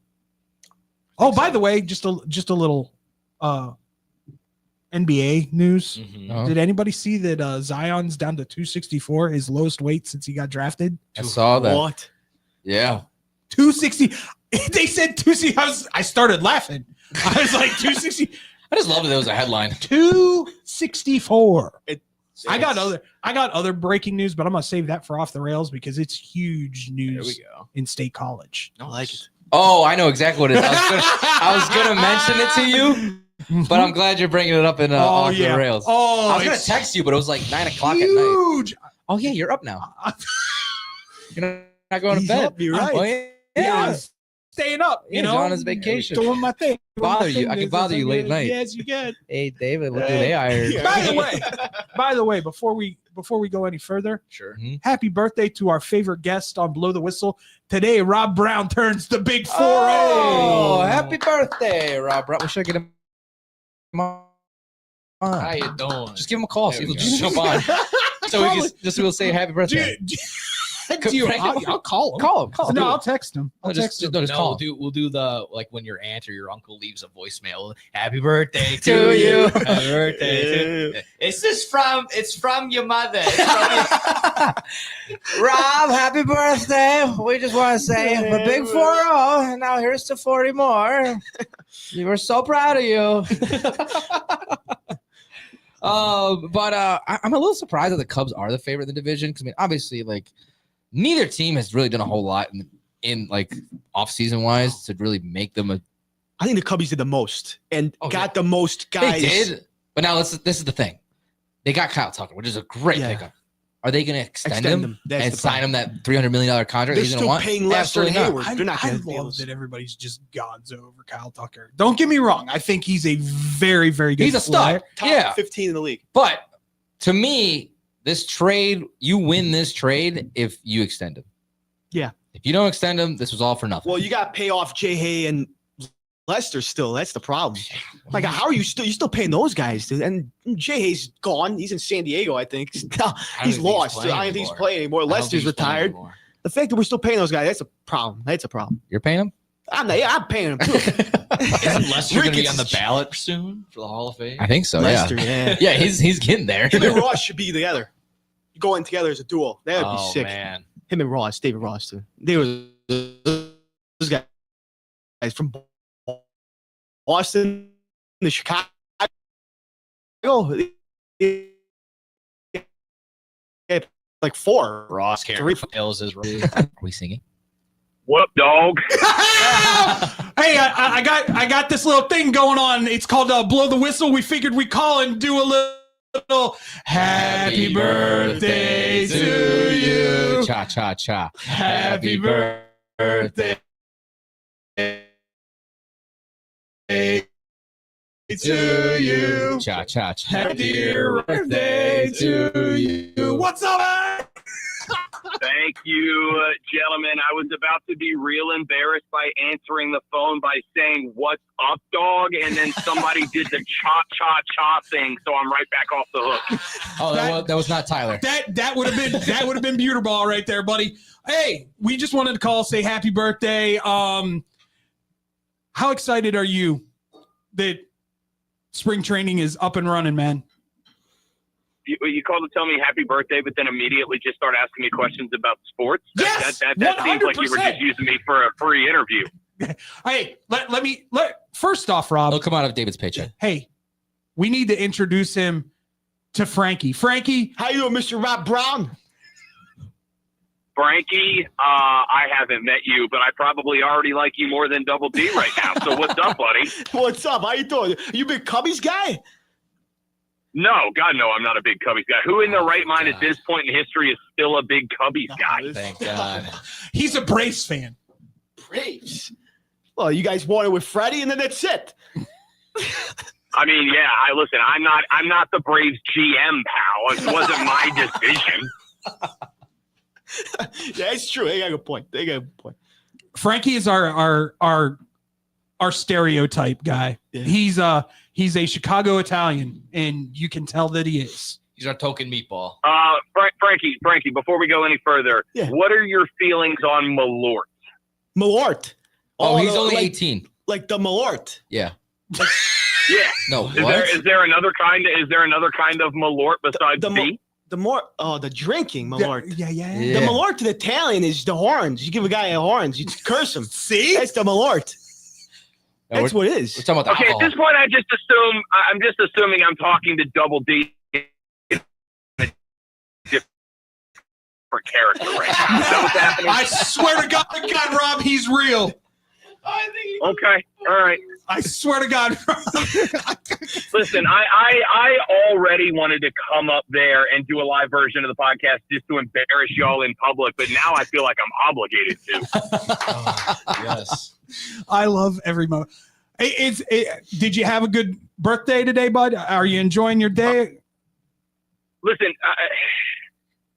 Oh, by the way, just a little NBA news. Oh. Did anybody see that Zion's down to 264, his lowest weight since he got drafted? I saw that. What? Yeah. 260. They said 260. I started laughing. I was like 260. I just loved it. It was a headline. 264. I got other breaking news, but I'm gonna save that for off the rails because it's huge news in State College. I like it. Oh, I know exactly what it is. I was gonna mention it to you, but I'm glad you're bringing it up in off the rails. Oh, I was gonna it's text you, but it was like 9 o'clock at night. huge. Oh yeah, you're up now. You're not going to He's bed. up, you're right. Oh, yeah. Yeah, staying up. You He's know, on his vacation. doing my thing. Bother you. I can bother you late night. Yes, you can. Hey David, look who they hired. By the way, before we go any further, Sure. happy birthday to our favorite guest on Blow the Whistle. Today, Rob Brown turns the big 4-0. Oh, happy birthday, Rob Brown. We should get him on. How you doing? Just give him a call. See if he'll There just we jump on. So we just we'll say happy birthday. I'll call him. Call him. No, I'll text him. I'll just text him. just call. We'll do the like when your aunt or your uncle leaves a voicemail. Happy birthday To you. Happy birthday. It's from your mother. Rob, happy birthday. We just want to say a big 4-0, and now here's to 40 more. We were so proud of you. But I'm a little surprised that the Cubs are the favorite in the division because I mean, obviously, like neither team has really done a whole lot in like off-season wise to really make them a. I think the Cubbies did the most and got the most guys. They did, but now this is the thing. They got Kyle Tucker, which is a great pickup. Are they going to extend him That's and the sign him that $300 million contract? They're he's gonna still want? paying Lester and Absolutely not. Hayward. They're not I going to love that everybody's just gods over Kyle Tucker. Don't get me wrong. I think he's a very, very good He's a player. stud. Yeah. 15 in the league. But to me, this trade, you win this trade if you extend him. Yeah. If you don't extend him, this was all for nothing. Well, you got to pay off Jay Hay and Lester still. That's the problem. Like, how are you still paying those guys, dude? And Jay Hay's gone. He's in San Diego, I think. No, he's lost. I don't think he's playing anymore. Lester's retired. The fact that we're still paying those guys, that's a problem. That's a problem. You're paying him? I'm paying him too. Isn't Lester going to be on the ballot soon for the Hall of Fame? I think so. Lester, yeah. yeah. He's getting there. Him and Ross should be together. Go in together as a duo. That would be Oh, sick. man. Him and Ross, David Ross, too. They were those guys from Boston, the Chicago. Like 4. Ross Three. Hills is Are we singing? What up, dog? Hey, I got this little thing going on. It's called Blow the Whistle. We figured we'd call and do a little happy birthday to you. Cha cha cha. Happy birthday to you. Cha cha cha. Happy birthday to you. What's up, man? Thank you, gentlemen. I was about to be real embarrassed by answering the phone by saying, "What's up, dog?" And then somebody did the cha-cha-cha thing, so I'm right back off the hook. Oh, that was not Tyler. That would have been beautiful ball right there, buddy. Hey, we just wanted to call, say happy birthday. How excited are you that spring training is up and running, man? You called to tell me happy birthday, but then immediately just start asking me questions about sports? Yes, That seems like you were 100%. just using me for a free interview. Hey, first off, Rob. It'll come out of David's paycheck. Hey, we need to introduce him to Frankie. Frankie, how you doing, Mr. Rob Brown? Frankie, I haven't met you, but I probably already like you more than Double D right now. So what's up, buddy? What's up? How you doing? You big Cubbies guy? No, God, no, I'm not a big Cubbies guy. Who in their right mind at this point in history is still a big Cubbies guy? Thank God. he's a Braves fan. Braves. Well, you guys won it with Freddie, and then that's it. I mean, yeah. Listen. I'm not the Braves GM, pal. It wasn't my decision. Yeah, it's true. They got a good point. Frankie is our stereotype guy. Yeah. He's a Chicago Italian, and you can tell that he is. He's our token meatball. Frankie. Before we go any further, what are your feelings on Malort? Malort. Oh, he's only 18. Like the Malort. Yeah. Yeah. No. Is there another kind? Is there another kind of Malort besides B? The drinking Malort. Yeah. The Malort to the Italian is the horns. You give a guy a horns, you curse him. See? That's the Malort. That's what it is. We're talking about the Okay, alcohol. at this point, I'm just assuming I'm talking to Double D. For character, right? Is that what's happening? I swear to God, Rob, he's real. Okay, all right. I swear to God. Listen, I already wanted to come up there and do a live version of the podcast just to embarrass y'all in public, but now I feel like I'm obligated to. Yes. I love every moment. Did you have a good birthday today, bud? Are you enjoying your day? Listen,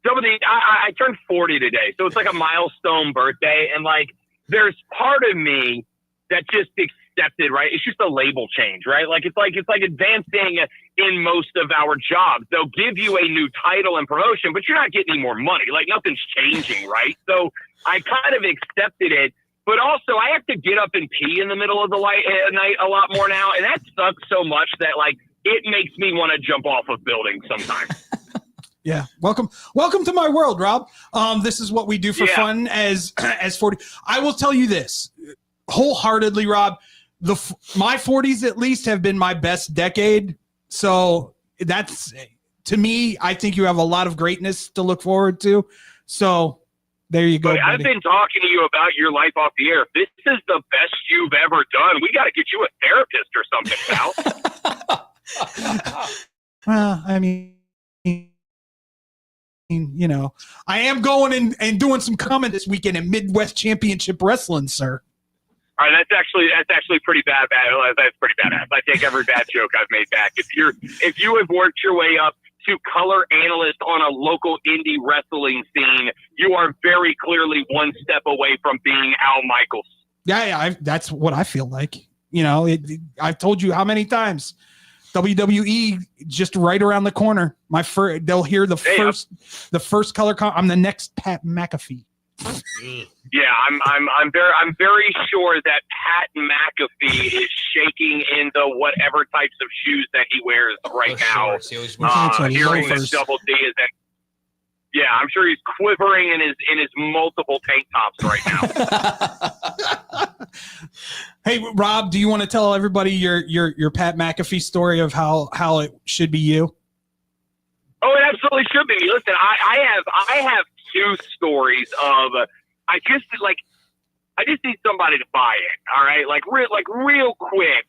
Double D, I turned 40 today, so it's like a milestone birthday, and like there's part of me that just accepted, right? It's just a label change, right? Like it's like advancing in most of our jobs. They'll give you a new title and promotion, but you're not getting any more money. Like nothing's changing, right? So I kind of accepted it, but also I have to get up and pee in the middle of the night a lot more now, and that sucks so much that like it makes me want to jump off of buildings sometimes. Yeah. Welcome to my world, Rob. This is what we do for fun as 40. I will tell you this wholeheartedly, Rob, my 40s at least have been my best decade. So that's, to me, I think you have a lot of greatness to look forward to. So there you go. But I've been talking to you about your life off the air. If this is the best you've ever done, we got to get you a therapist or something, pal. Well, I mean, you know, I am going and doing some comment this weekend at Midwest Championship Wrestling, sir. All right, that's actually pretty bad. That's pretty badass. I take every bad joke I've made back. If you have worked your way up to color analyst on a local indie wrestling scene, you are very clearly one step away from being Al Michaels. Yeah, that's what I feel like. You know, I've told you how many times. WWE just right around the corner. They'll hear the first color. I'm the next Pat McAfee. Yeah, I'm very sure that Pat McAfee is shaking in the whatever types of shoes that he wears right now. Hearing this Double D is that. Yeah, I'm sure he's quivering in his multiple tank tops right now. Hey, Rob, do you want to tell everybody your Pat McAfee story of how it should be you? Oh, it absolutely should be. Listen, I have two stories of I just need somebody to buy it. All right, like real quick.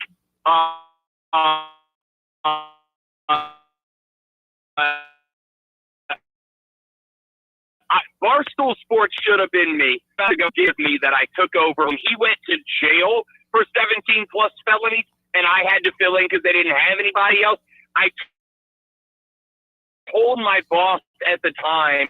Barstool Sports should have been me. To go give me that I took over. He went to jail for 17 plus felonies, and I had to fill in because they didn't have anybody else. I told my boss at the time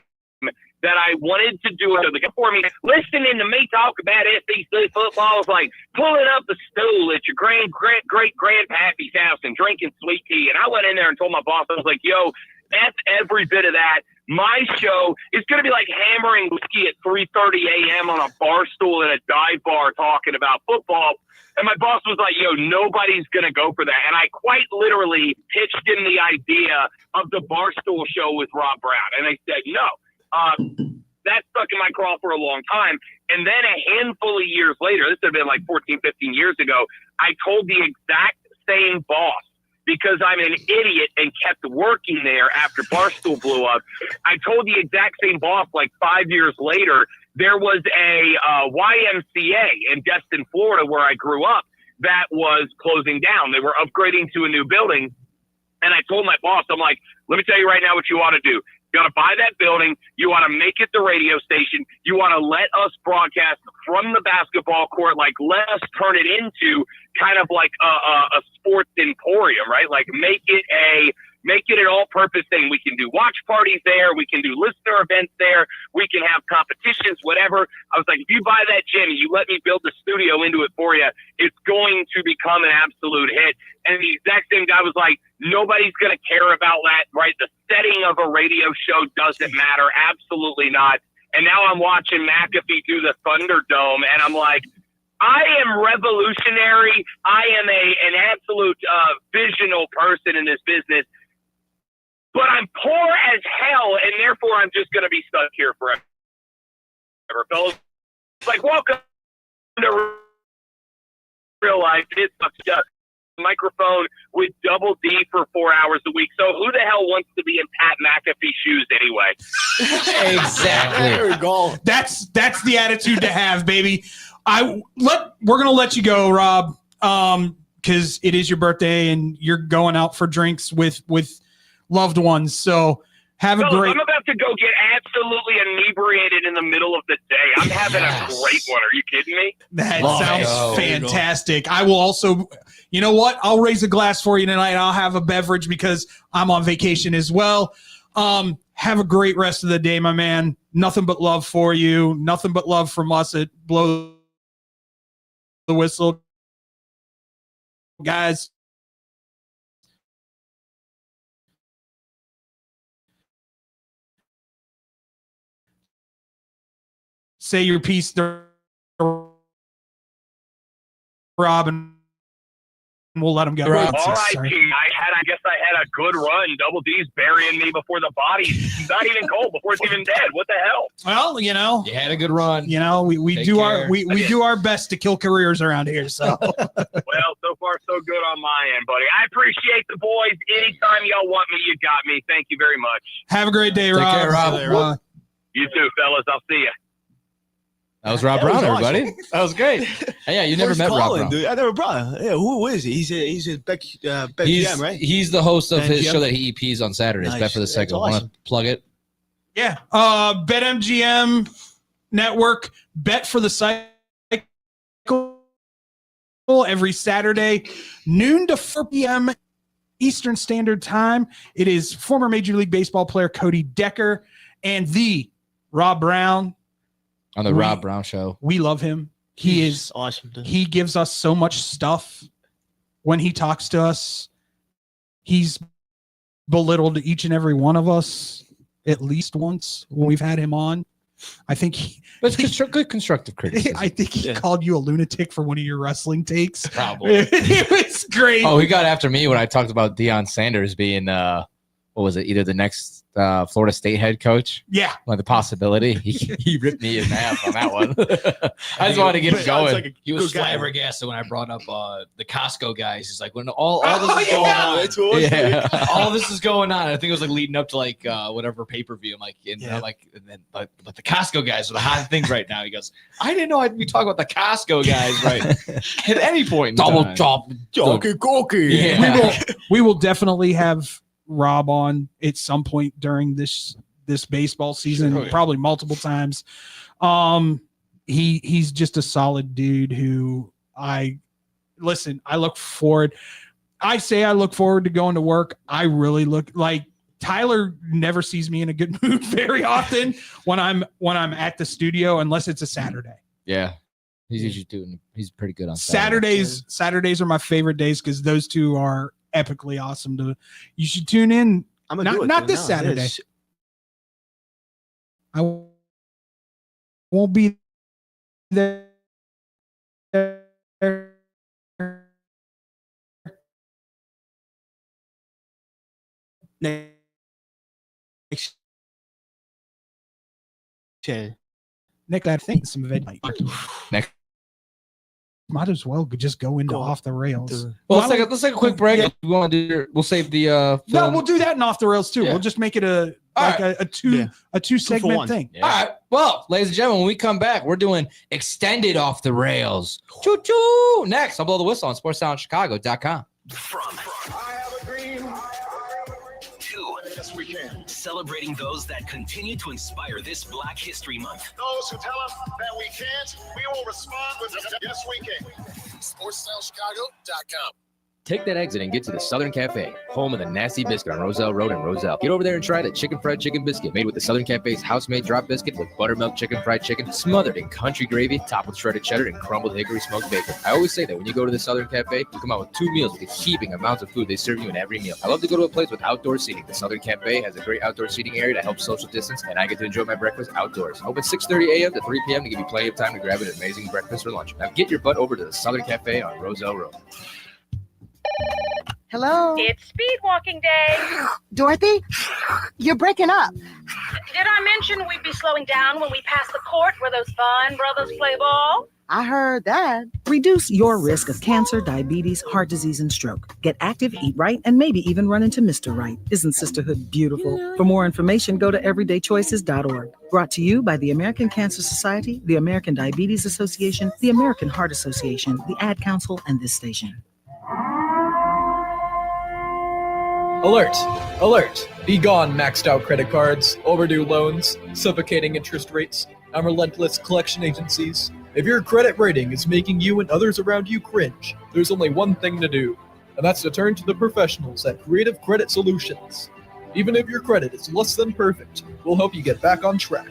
that I wanted to do it for me. Listening to me talk about SEC football is like pulling up the stool at your great grandpappy's house and drinking sweet tea. And I went in there and told my boss, I was like, yo, that's every bit of that. My show is going to be like hammering whiskey at 3:30 a.m. on a bar stool at a dive bar talking about football. And my boss was like, yo, nobody's going to go for that. And I quite literally pitched him the idea of the Barstool show with Rob Brown. And they said, no. That stuck in my craw for a long time. And then a handful of years later, this had been like 14, 15 years ago, I told the exact same boss, because I'm an idiot and kept working there after Barstool blew up. I told the exact same boss like 5 years later, there was a YMCA in Destin, Florida, where I grew up, that was closing down. They were upgrading to a new building. And I told my boss, I'm like, let me tell you right now what you ought to do. You want to buy that building. You want to make it the radio station. You want to let us broadcast from the basketball court. Like, let us turn it into kind of like a sports emporium, right? Like, make it an all-purpose thing. We can do watch parties there. We can do listener events there. We can have competitions, whatever. I was like, if you buy that gym and you let me build the studio into it for you, it's going to become an absolute hit. And the exact same guy was like, nobody's going to care about that, right? The setting of a radio show doesn't matter. Absolutely not. And now I'm watching McAfee do the Thunderdome, and I'm like, I am revolutionary. I am an absolute visional person in this business. But I'm poor as hell, and therefore I'm just going to be stuck here forever, fellas. It's like, welcome to real life. It's just a microphone with Double D for 4 hours a week. So who the hell wants to be in Pat McAfee shoes anyway? Exactly. There we go. That's the attitude to have, baby. We're gonna let you go, Rob, because it is your birthday and you're going out for drinks with loved ones. So have a great. I'm about to go get absolutely inebriated in the middle of the day. I'm having a great one. Are you kidding me? That sounds fantastic. I will also, you know what? I'll raise a glass for you tonight. I'll have a beverage because I'm on vacation as well. Have a great rest of the day, my man. Nothing but love for you. Nothing but love from us at Blow the Whistle. Guys, say your piece to Rob, and we'll let him go. All right, team. I guess I had a good run. Double D's burying me before the body. He's not even cold before it's even dead. What the hell? Well, you know, You had a good run. you know, we Take do care. we do our best to kill careers around here. So Well, so far so good on my end, buddy. I appreciate the boys. Anytime y'all want me, you got me. Thank you very much. have a great day, Take Rob. care, Rob. You too, fellas. I'll see you. That was Rob Brown, everybody. That was great. Hey, yeah, you never Where's met Rob Colin, Brown. dude? I never brought him. Yeah, who is he? He's a Beck He's, GM, right? he's the host of his BetMGM? show that he EPs on Saturdays. Nice. Bet for the That's second. Want awesome. to plug it? Yeah. BetMGM Network, bet for the cycle every Saturday, noon to 4 p.m. Eastern Standard Time. It is former Major League Baseball player Cody Decker and the Rob Brown. On the Rob Brown Show. We love him. He He's is awesome. Dude. He gives us so much stuff when he talks to us. He's belittled each and every one of us at least once when we've had him on. I think But it's good constructive criticism. I think he called you a lunatic for one of your wrestling takes. Probably. It was great. Oh, he got after me when I talked about Deion Sanders being what was it? Either the next Florida State head coach. Yeah. Like the possibility. He ripped me in half on that one. I just wanted to get it going. He was flabbergasted when I brought up the Costco guys. He's like, when all this is going on, That's what Yeah. all this is going on. I think it was like leading up to like whatever pay per view. I'm like, I'm like, and then but the Costco guys are the hot things right now. He goes, I didn't know I'd be talking about the Costco guys right at any point. In Double time. chop. Cookie. Yeah. We will definitely have Rob on at some point during this baseball season, Sure. probably multiple times. He's just a solid dude who I look forward. I say I look forward to going to work. I really look like Tyler never sees me in a good mood very often when I'm at the studio, unless it's a Saturday. Yeah. He's usually he's pretty good on Saturdays are my favorite days because those two are epically awesome. You should tune in. I'm gonna do it, Not dude. this No, Saturday. it's- I won't be there. Next. Yeah. Nick, I think some event Next. might as well just go into off the rails. Well, let's take a quick break. We want to do. We'll save the. No, film. we'll do that in off the rails too. Yeah. We'll just make it a two segment one. thing. All right. Well, ladies and gentlemen, when we come back, we're doing extended off the rails. Choo choo. Next, I'll blow the whistle on SportsSoundChicago.com. From I have a dream. To yes, we can. celebrating those that continue to inspire this Black History Month. Those who tell us that we can't, we will respond with yes, we can. SportsStyleChicago.com. Take that exit and get to the Southern Cafe, home of the Nasty Biscuit on Roselle Road in Roselle. Get over there and try the chicken fried chicken biscuit made with the Southern Cafe's house-made drop biscuit with buttermilk chicken fried chicken smothered in country gravy, topped with shredded cheddar and crumbled hickory smoked bacon. I always say that when you go to the Southern Cafe, you come out with 2 meals with the heaping amounts of food they serve you in every meal. I love to go to a place with outdoor seating. The Southern Cafe has a great outdoor seating area to help social distance, and I get to enjoy my breakfast outdoors. Open 6:30 a.m. to 3 p.m. to give you plenty of time to grab an amazing breakfast or lunch. Now get your butt over to the Southern Cafe on Roselle Road. Hello? It's speed walking day. Dorothy? You're breaking up. Did I mention we'd be slowing down when we pass the court where those fine brothers play ball? I heard that. Reduce your risk of cancer, diabetes, heart disease, and stroke. Get active, eat right, and maybe even run into Mr. Right. Isn't sisterhood beautiful? For more information, go to everydaychoices.org. Brought to you by the American Cancer Society, the American Diabetes Association, the American Heart Association, the Ad Council, and this station. Alert! Alert! Be gone, maxed out credit cards, overdue loans, suffocating interest rates, and relentless collection agencies. If your credit rating is making you and others around you cringe, there's only one thing to do, and that's to turn to the professionals at Creative Credit Solutions. Even if your credit is less than perfect, we'll help you get back on track.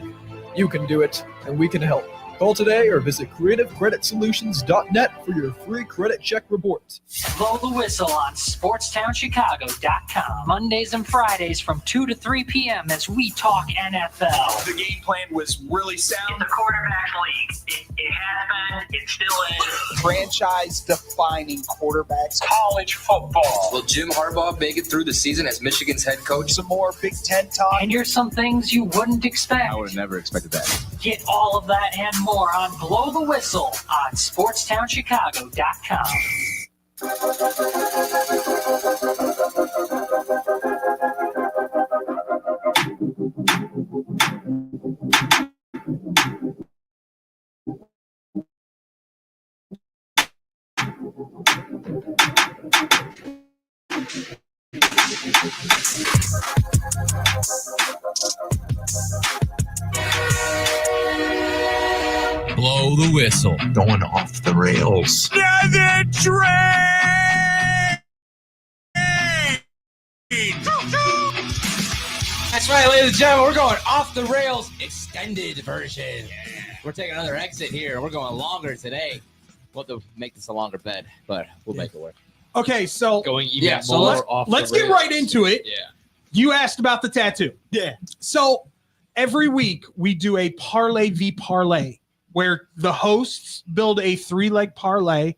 You can do it, and we can help. Call today or visit creativecreditsolutions.net for your free credit check report. Blow the whistle on SportsTownChicago.com. Mondays and Fridays from 2 to 3 p.m. as we talk NFL. The game plan was really sound. The quarterback league. It has been. It still is. Franchise-defining quarterbacks. College football. Will Jim Harbaugh make it through the season as Michigan's head coach? Some more Big Ten talk. And here's some things you wouldn't expect. I would have never expected that. Get all of that and more on Blow the Whistle on SportsTownChicago.com. Blow the whistle. Going off the rails. The train! That's right, ladies and gentlemen. We're going off the rails extended version. We're taking another exit here. We're going longer today. We'll have to make this a longer bed, but we'll make it work. Okay, so Going even Yeah, more so off let's the get rails. right into it. Yeah. You asked about the tattoo. Yeah. So every week we do a parlay v parlay where the hosts build a 3-leg parlay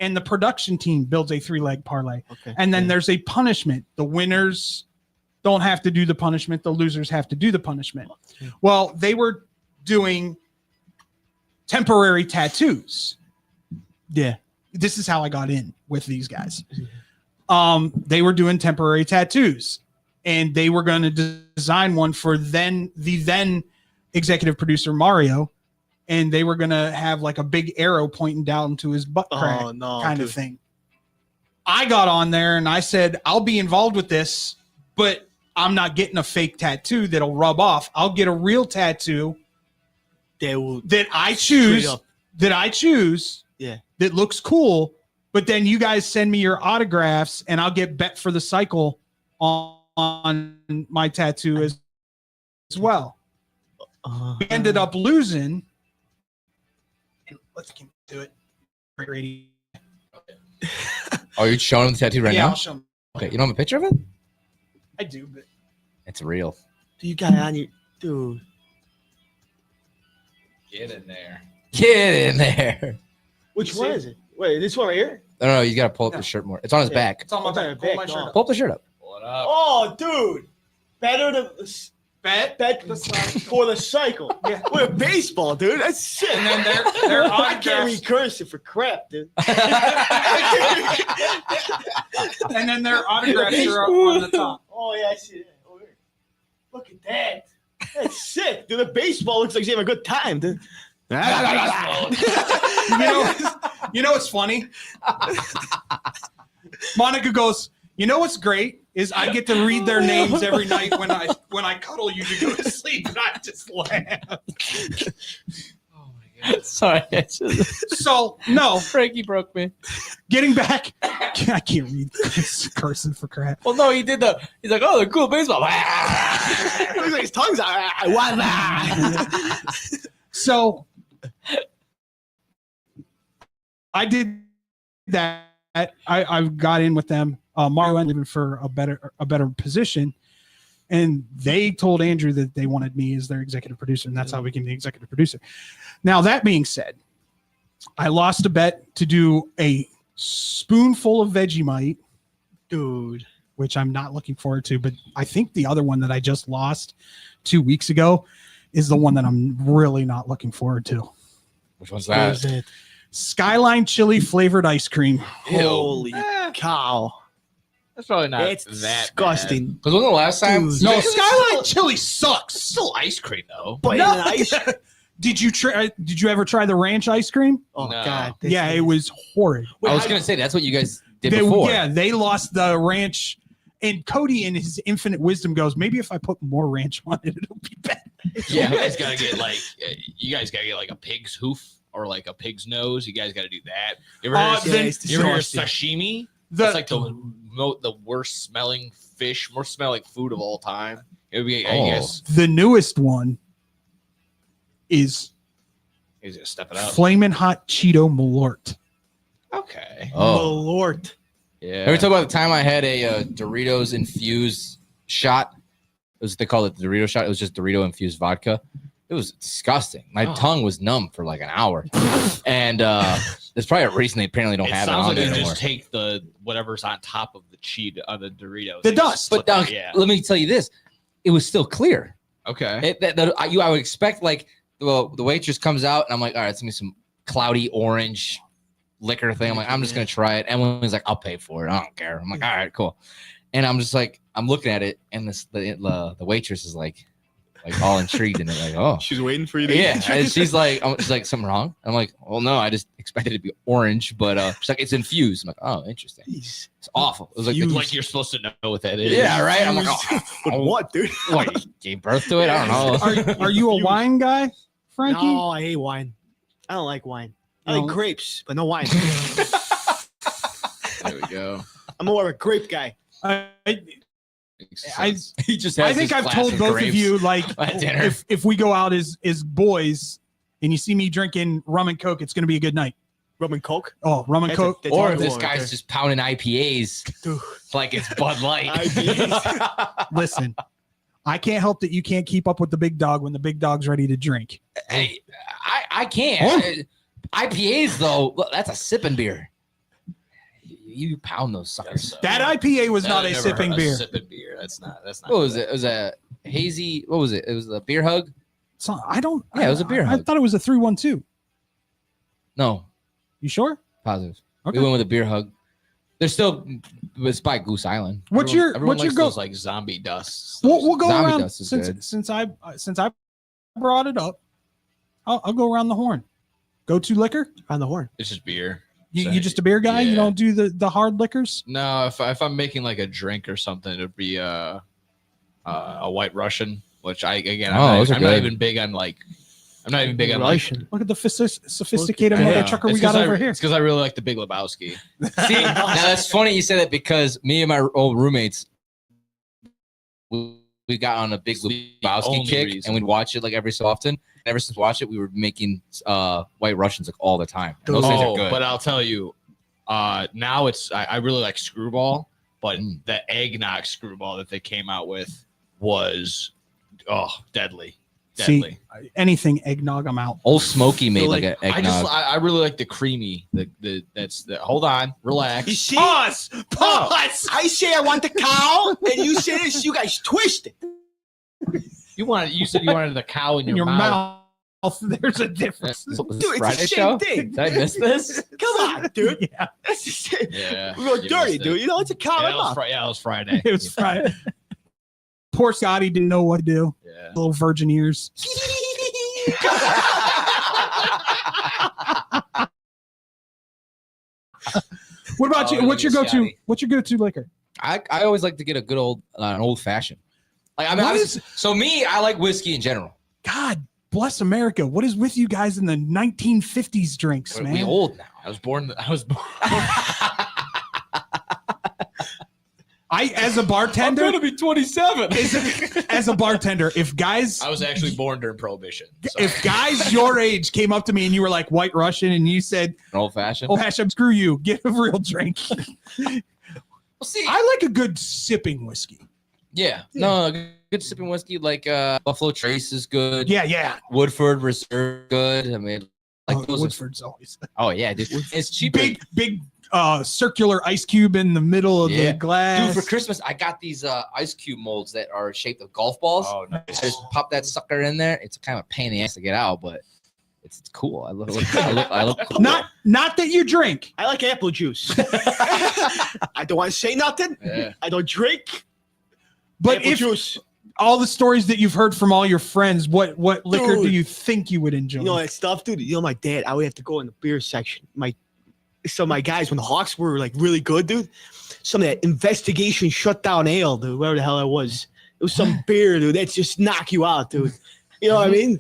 and the production team builds a 3-leg parlay. Okay. And then there's a punishment. The winners don't have to do the punishment. The losers have to do the punishment. Well, they were doing temporary tattoos. Yeah. This is how I got in with these guys. They were doing temporary tattoos, and they were going to design one for the then executive producer Mario, and they were going to have like a big arrow pointing down to his butt crack kind of thing. I got on there and I said, I'll be involved with this, but I'm not getting a fake tattoo that'll rub off. I'll get a real tattoo that I choose. Yeah. That looks cool, but then you guys send me your autographs and I'll get bet for the cycle on my tattoo as well. We ended up losing. And let's get to it. Great. Oh, you're showing him the tattoo right Yeah, now? I'll show him. Okay, you don't have a picture of it? I do, but It's real. You got it on your dude. Get in there. Get in there. Which one is it? Wait, this one right here? No, you got to pull up the shirt more. It's on his back. It's on my back. Pull my shirt up. Pull up the shirt up. Pull it up. Oh, dude. Better to bet for the cycle. Yeah. With baseball, dude. That's sick. And then they're I can't autographs. read cursive for crap, dude. And then their autographs are up on the top. Oh, yeah, I see that. Over here. Look at that. That's sick, dude. The baseball looks like he's having a good time, dude. You know what's funny? Monica goes, you know what's great is I get to read their names every night when I cuddle you to go to sleep, and I just laugh. Sorry. So no, Frankie broke me. Getting back, I can't read this cursing for crap. Well, no, he did he's like, oh, the cool baseball. His tongue's out. So I did that. I got in with them. Mario ended up for a better position, and they told Andrew that they wanted me as their executive producer, and that's how I became the executive producer. Now, that being said, I lost a bet to do a spoonful of Vegemite, dude, which I'm not looking forward to. But I think the other one that I just lost 2 weeks ago is the one that I'm really not looking forward to. Which one's that? What is it? Skyline chili flavored ice cream. Holy cow. That's probably not It's that disgusting. Because when the last time? Dude. No, Because Skyline chili sucks. It's still ice cream though. But No. in ice. Did you ever try the ranch ice cream? Oh No. God. Yeah, it was horrid. I was gonna say that's what you guys did They, before. yeah, they lost the ranch, and Cody, in his infinite wisdom, goes, maybe if I put more ranch on it, it'll be better. Yeah, you guys gotta get like a pig's hoof or like a pig's nose. You guys gotta do that. You ever hear sashimi? That's like the worst smelling fish, worst smelling food of all time. It would be, I guess, The newest one is he's gonna step it up. Flamin' Hot Cheeto Malort. Okay. Oh. Lord. Yeah. Ever talk about the time I had a Doritos infused shot? It was they call it the Dorito shot. It was just Dorito infused vodka. It was disgusting. My tongue was numb for like an hour, and there's probably a reason they apparently don't It have it sounds on like there they anymore. just take the whatever's on top of the the Doritos. The They dust. just slip But it, yeah. let me tell you this: it was still clear. Okay. I would expect like the waitress comes out, and I'm like, all right, send me some cloudy orange liquor thing. I'm like, I'm just gonna try it. Emily's like, I'll pay for it. I don't care. I'm like, all right, cool. And I'm just like, I'm looking at it, and the waitress is like all intrigued, and they're like, oh, She's waiting for you to yeah. And she's like, something wrong? I'm like, well, no, I just expected it to be orange, but she's like, it's infused. I'm like, oh, interesting. It's awful. It was like, Like you're supposed to know what that is. yeah, right. I'm like, But what, dude? what? You gave birth to it? I don't know. Are you a wine guy, Frankie? No, I hate wine. I don't like wine. I like No. grapes, but no wine. There we go. I'm more of a grape guy. I He just I think I've told both of you, like, at dinner. if we go out as boys and you see me drinking rum and Coke, it's going to be a good night. Rum and Coke? Oh, rum and Coke. That's Or hard if to this work, guy's okay. just pounding IPAs like it's Bud Light. Listen, I can't help that you can't keep up with the big dog when the big dog's ready to drink. Hey, I can't. IPAs though, look, that's a sipping beer. You pound those suckers. That IPA was not a Never sipping heard beer. Sipping beer. That's not. What was it? It was a hazy. What was it? It was a beer hug. So I don't. Yeah, it was a beer I hug. thought it was a 312. No, You sure? positive. Okay. We went with a beer hug. There's still. It's by Goose Island. What's your likes go? those like zombie dusts. We'll go Zombie around dust is good. since I brought it up. I'll go around the horn. Go to liquor On the horn. It's just beer. You just a beer guy? You Yeah. don't do the hard liquors? No, if I'm making like a drink or something, it'd be a White Russian, which I'm those are not good. even big on like. I'm not even big on Russian. Look at the sophisticated like. mother trucker we got over here. It's because I really like the Big Lebowski. See, now that's funny you said that because me and my old roommates, we got on a big the Lebowski only kick, reason. and we'd watch it like every so often. And ever since we watched it, we were making White Russians like all the time. And those things are good. But I'll tell you, now I really like Screwball, but the eggnog Screwball that they came out with was deadly. See, anything eggnog, I'm out. Old Smoky made like an eggnog. I really like the creamy. Hold on, relax. You see? Pause. I say I want the cow, and you say this. You guys twist it. You said you wanted the cow in In your your mouth. mouth, there's a difference. Was this Dude, it's Friday the same show? thing. Did I miss this? Come on, dude. Yeah, That's the same. Yeah, We go you dirty, missed it. dude. You know, it's a cow in Yeah, my mouth. that was Friday. it was Friday. Poor Scotty didn't know what to do. Yeah. Little virgin ears. What about you? Oh, What's your look at go-to? Scotty. What's your go-to liquor? I always like to get a good old an old fashioned. Like I mean, I like whiskey in general. God bless America. What is with you guys in the 1950s drinks, man? We old now. I was born. As a bartender, I'm gonna be 27. As a bartender, if guys, I was actually born during Prohibition. So. If guys your age came up to me and you were like White Russian and you said old fashioned, screw you, get a real drink. Well, see, I like a good sipping whiskey. Yeah, no, good sipping whiskey like Buffalo Trace is good. Yeah. Woodford Reserve, good. I mean, like those Woodford's always. Oh yeah, dude. It's cheap. Big circular ice cube in the middle of the glass. Dude, for Christmas, I got these ice cube molds that are shaped of golf balls. Oh, nice. I just pop that sucker in there. It's kind of a pain in the ass to get out, but it's cool. I look cool. Not that you drink. I like apple juice. I don't want to say nothing. Yeah. I don't drink. But apple if juice. All the stories that you've heard from all your friends, what liquor do Dude. you think you would enjoy? You know that stuff, dude. You know my dad. I would have to go in the beer section. My guys when the Hawks were like really good, dude. Some of that Investigation Shutdown Ale, dude. Whatever the hell it was. It was some beer, dude. That just knock you out, dude. You know what I mean?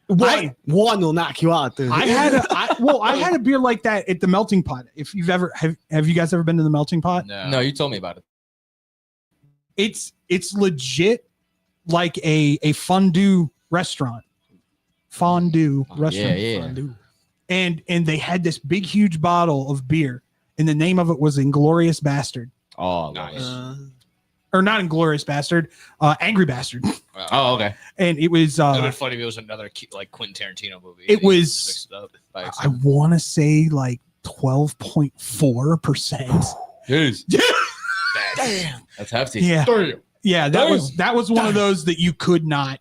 One will knock you out, dude. I had a beer like that at the Melting Pot. If you've ever have you guys ever been to the Melting Pot? No, you told me about it. It's legit like a fondue restaurant. Yeah. Fondue. And they had this big huge bottle of beer, and the name of it was Inglorious Bastard. Oh, nice. Or not Inglorious Bastard, Angry Bastard. Oh, okay. And it was. It would be funny if it was another like Quentin Tarantino movie. It was. Mixed up by I want to say like 12.4%. Jeez. Damn. That's hefty. Yeah. Damn. Yeah, that was one of those that you could not.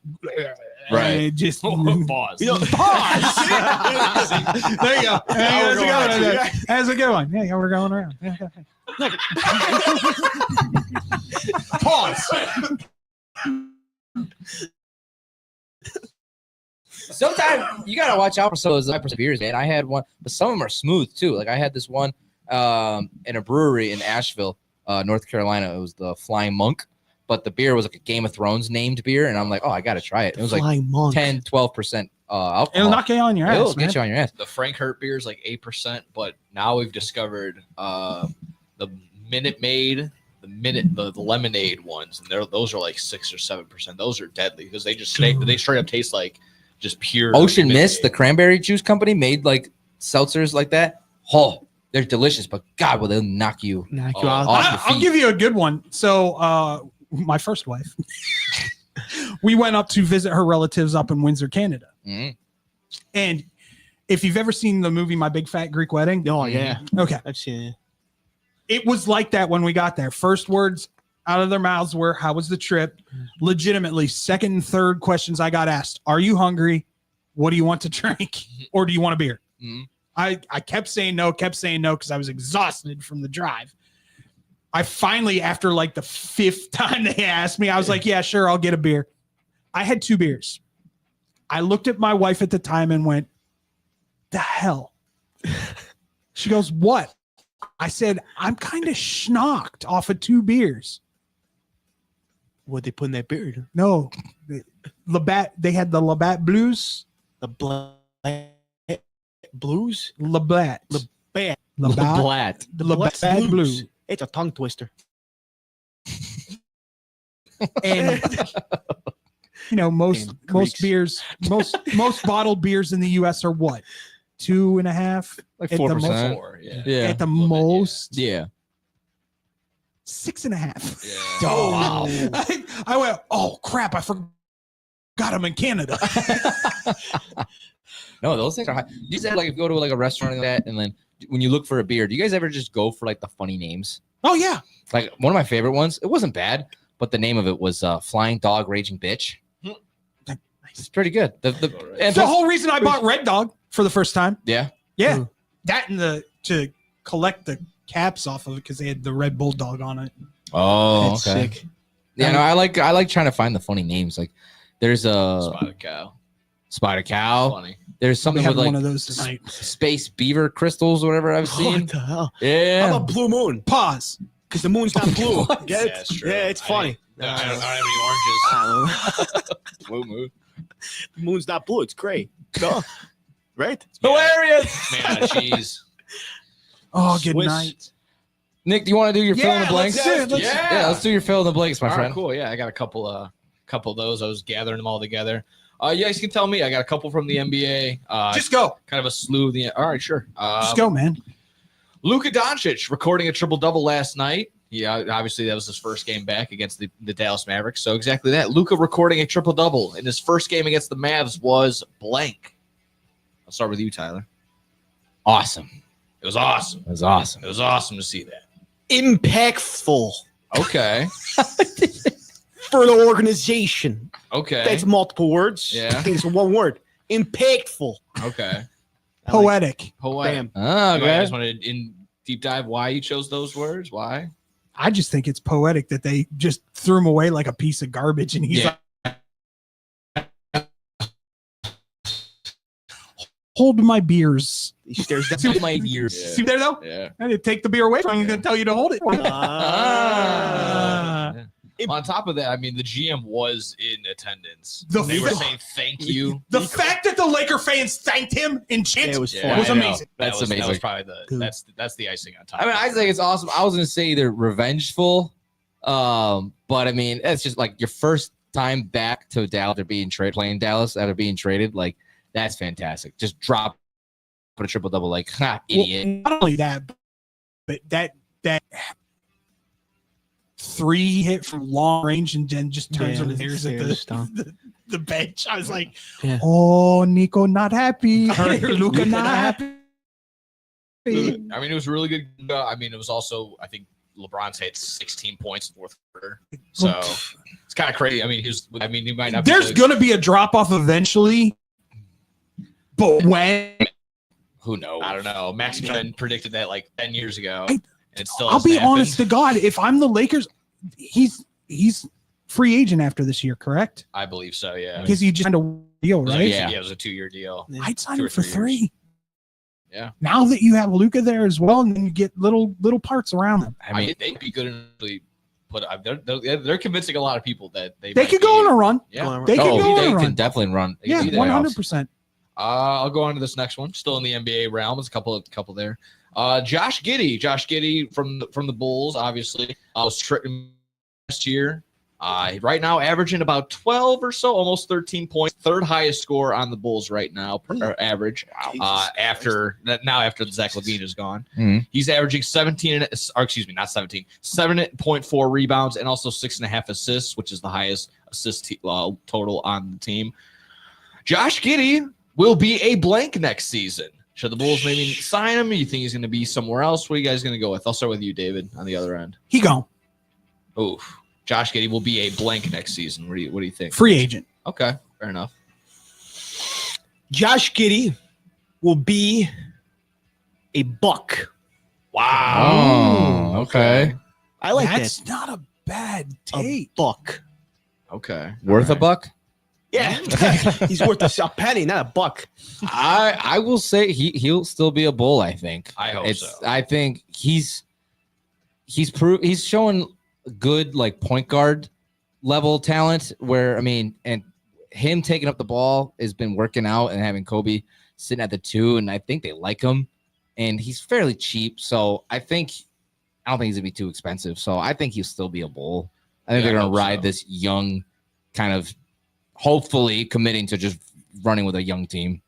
Right. Just pause. You know, pause. There you go. That's a good one. Yeah, we're going around. Pause. Sometimes you gotta watch out for some of those 5% beers, man. I had one, but some of them are smooth too. Like I had this one in a brewery in Asheville, North Carolina. It was the Flying Monk, but the beer was like a Game of Thrones named beer, and I'm like, oh, I gotta try it. It was like 10-12% alcohol. It'll knock you on your ass. It'll get you on your ass. The Frank Hurt beer is like 8%, but now we've discovered the Minute Maid, the lemonade ones, and those are like 6 or 7%. Those are deadly because they straight up taste like just pure Ocean Minute Mist, Maid. the cranberry juice company, made like seltzers like that. Oh, they're delicious, but God, will they knock you out. off your feet. I'll give you a good one. So, my first wife, we went up to visit her relatives up in Windsor, Canada. Mhm. And if you've ever seen the movie My Big Fat Greek Wedding, Oh yeah, okay, I've seen it. it was like that when we got there. First words out of their mouths were, "How was the trip?" Legitimately, second and third questions I got asked: "Are you hungry? What do you want to drink? Or do you want a beer?" Mhm. I kept saying no because I was exhausted from the drive. I finally, after like the 5th time they asked me, I was like, yeah, sure, I'll get a beer. I had 2 beers. I looked at my wife at the time and went, the hell? She goes, what? I said, I'm kind of schnocked off of 2 beers. What they put in that beer? No, Labatt, they had the Labatt Blues. The Blues? Labatt. Labatt. Labatt. The Labatt Blues. It's a tongue twister. And you know, most beers, most bottled beers in the US are what? 2.5? Like At the 4%. most? Yeah. At the most? Yeah. 6.5. Yeah. Oh, wow. I went, oh crap, I forgot I'm in Canada. No, those things are high. You said like if you go to like a restaurant like that, and then when you look for a beer, do you guys ever just go for like the funny names? Oh yeah. Like one of my favorite ones, it wasn't bad, but the name of it was Flying Dog Raging Bitch. It's pretty good. And It's the whole reason I bought Red Dog for the first time. Yeah. Yeah. That and to collect the caps off of it because they had the Red Bulldog on it. Oh, That's okay. sick. Yeah, no, I like trying to find the funny names. Like there's a Spotted Cow. Funny. There's something with having like one of those tonight. space beaver crystals or whatever I've seen. What the hell? Yeah. How about Blue Moon? Pause. Because the moon's not blue. Yeah, that's true. Yeah, it's funny. I don't have any oranges. Blue moon. The moon's not blue. It's gray. No. Right? Hilarious. Man, cheese. Oh, good Swiss. night. Nick, do you want to do your fill in the blanks? Let's do your fill in the blanks, my All friend. right, cool. Yeah, I got a couple of those. I was gathering them all together. You guys can tell me. I got a couple from the NBA. Just go. Kind of a slew of the. All right, sure. Just go, man. Luka Doncic recording a triple-double last night. Yeah, obviously that was his first game back against the Dallas Mavericks. So exactly that. Luka recording a triple-double in his first game against the Mavs was blank. I'll start with you, Tyler. Awesome. It was awesome. It was awesome. It was awesome to see that. Impactful. Okay. For the organization. Okay. That's multiple words. Yeah. I think it's one word. Impactful. Okay. Poetic. Poetic. Oh, You okay. guys want to in deep dive why you chose those words? Why? I just think it's poetic that they just threw him away like a piece of garbage, and he's Yeah. like, "Hold my beers." He stares down. See, my ears. see there though? Yeah. I didn't take the beer away from you. I'm going to tell you to hold it. On top of that, I mean, the GM was in attendance. The They were fa- saying thank you. The fact that the Laker fans thanked him in chant Yeah, it was was, fun. I know. amazing. That's That was amazing. probably that's the icing on top. I mean, I think it's awesome. I was gonna say they're revengeful, but I mean, it's just like your first time back to Dallas after being playing Dallas after being traded. Like that's fantastic. Just drop a triple double, like idiot. Well, not only that, but that 3 hit from long range and then just turns Yeah, and stares at stares down. the bench. I was like, Yeah. oh, Nico not happy. Or Luka not happy. I mean, it was really good. I mean, it was also, I think LeBron's had 16 points in the fourth quarter. So it's kind of crazy. I mean, he might not. There's going to be a drop off eventually, but when? Who knows? I don't know. Max Kevin predicted that like 10 years ago. And it still I'll be hasn't happened. honest to God, if I'm the Lakers, he's free agent after this year, correct? I believe so, yeah. Because he just signed a deal, right? Yeah, it was a 2-year deal. I'd sign 2 or him for 3 years. 3. Yeah. Now that you have Luka there as well, and then you get little parts around them. I mean, they'd be good enough to put. They're convincing a lot of people that they They could go on a run. Yeah, They could go on they a can run. definitely run. They Yeah, can do that. 100%. I'll go on to this next one. Still in the NBA realm. There's a couple there. Josh Giddey from the Bulls, obviously, was tricked last year. Right now, averaging about 12 or so, almost 13 points. Third highest score on the Bulls right now, average. After Zach LaVine is gone, he's averaging 7.4 rebounds and also 6.5 assists, which is the highest assist total on the team. Josh Giddey will be a blank next season. Should the Bulls maybe sign him? You think he's going to be somewhere else? What are you guys going to go with? I'll start with you, David, on the other end. He gone. Oof. Josh Giddey will be a blank next season. What do you think? Free agent. Okay, fair enough. Josh Giddey will be a buck. Wow. Oh, okay. I like That's that. not a bad A take. buck. Okay. Worth a buck? Yeah. He's worth a penny, not a buck. I will say he'll still be a Bull. I think. I hope so. I think he's showing good like point guard level talent. Where I mean, and him taking up the ball has been working out, and having Kobe sitting at the 2, and I think they like him, and he's fairly cheap. So I don't think he's gonna be too expensive. So I think he'll still be a Bull. I think Yeah, they're I gonna hope ride so. this young kind of. Hopefully committing to just running with a young team.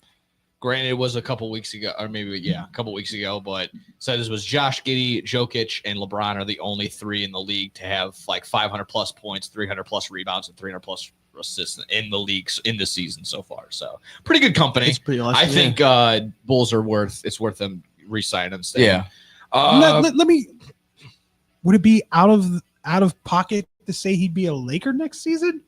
Granted, it was a couple weeks ago, or maybe, a couple weeks ago, but said this was Josh Giddey, Jokic, and LeBron are the only 3 in the league to have like 500-plus points, 300-plus rebounds, and 300-plus assists in the league in the season so far. So pretty good company. It's pretty awesome. I think Bulls are worth them re-signing him. Yeah. Let me. Would it be out of pocket to say he'd be a Laker next season?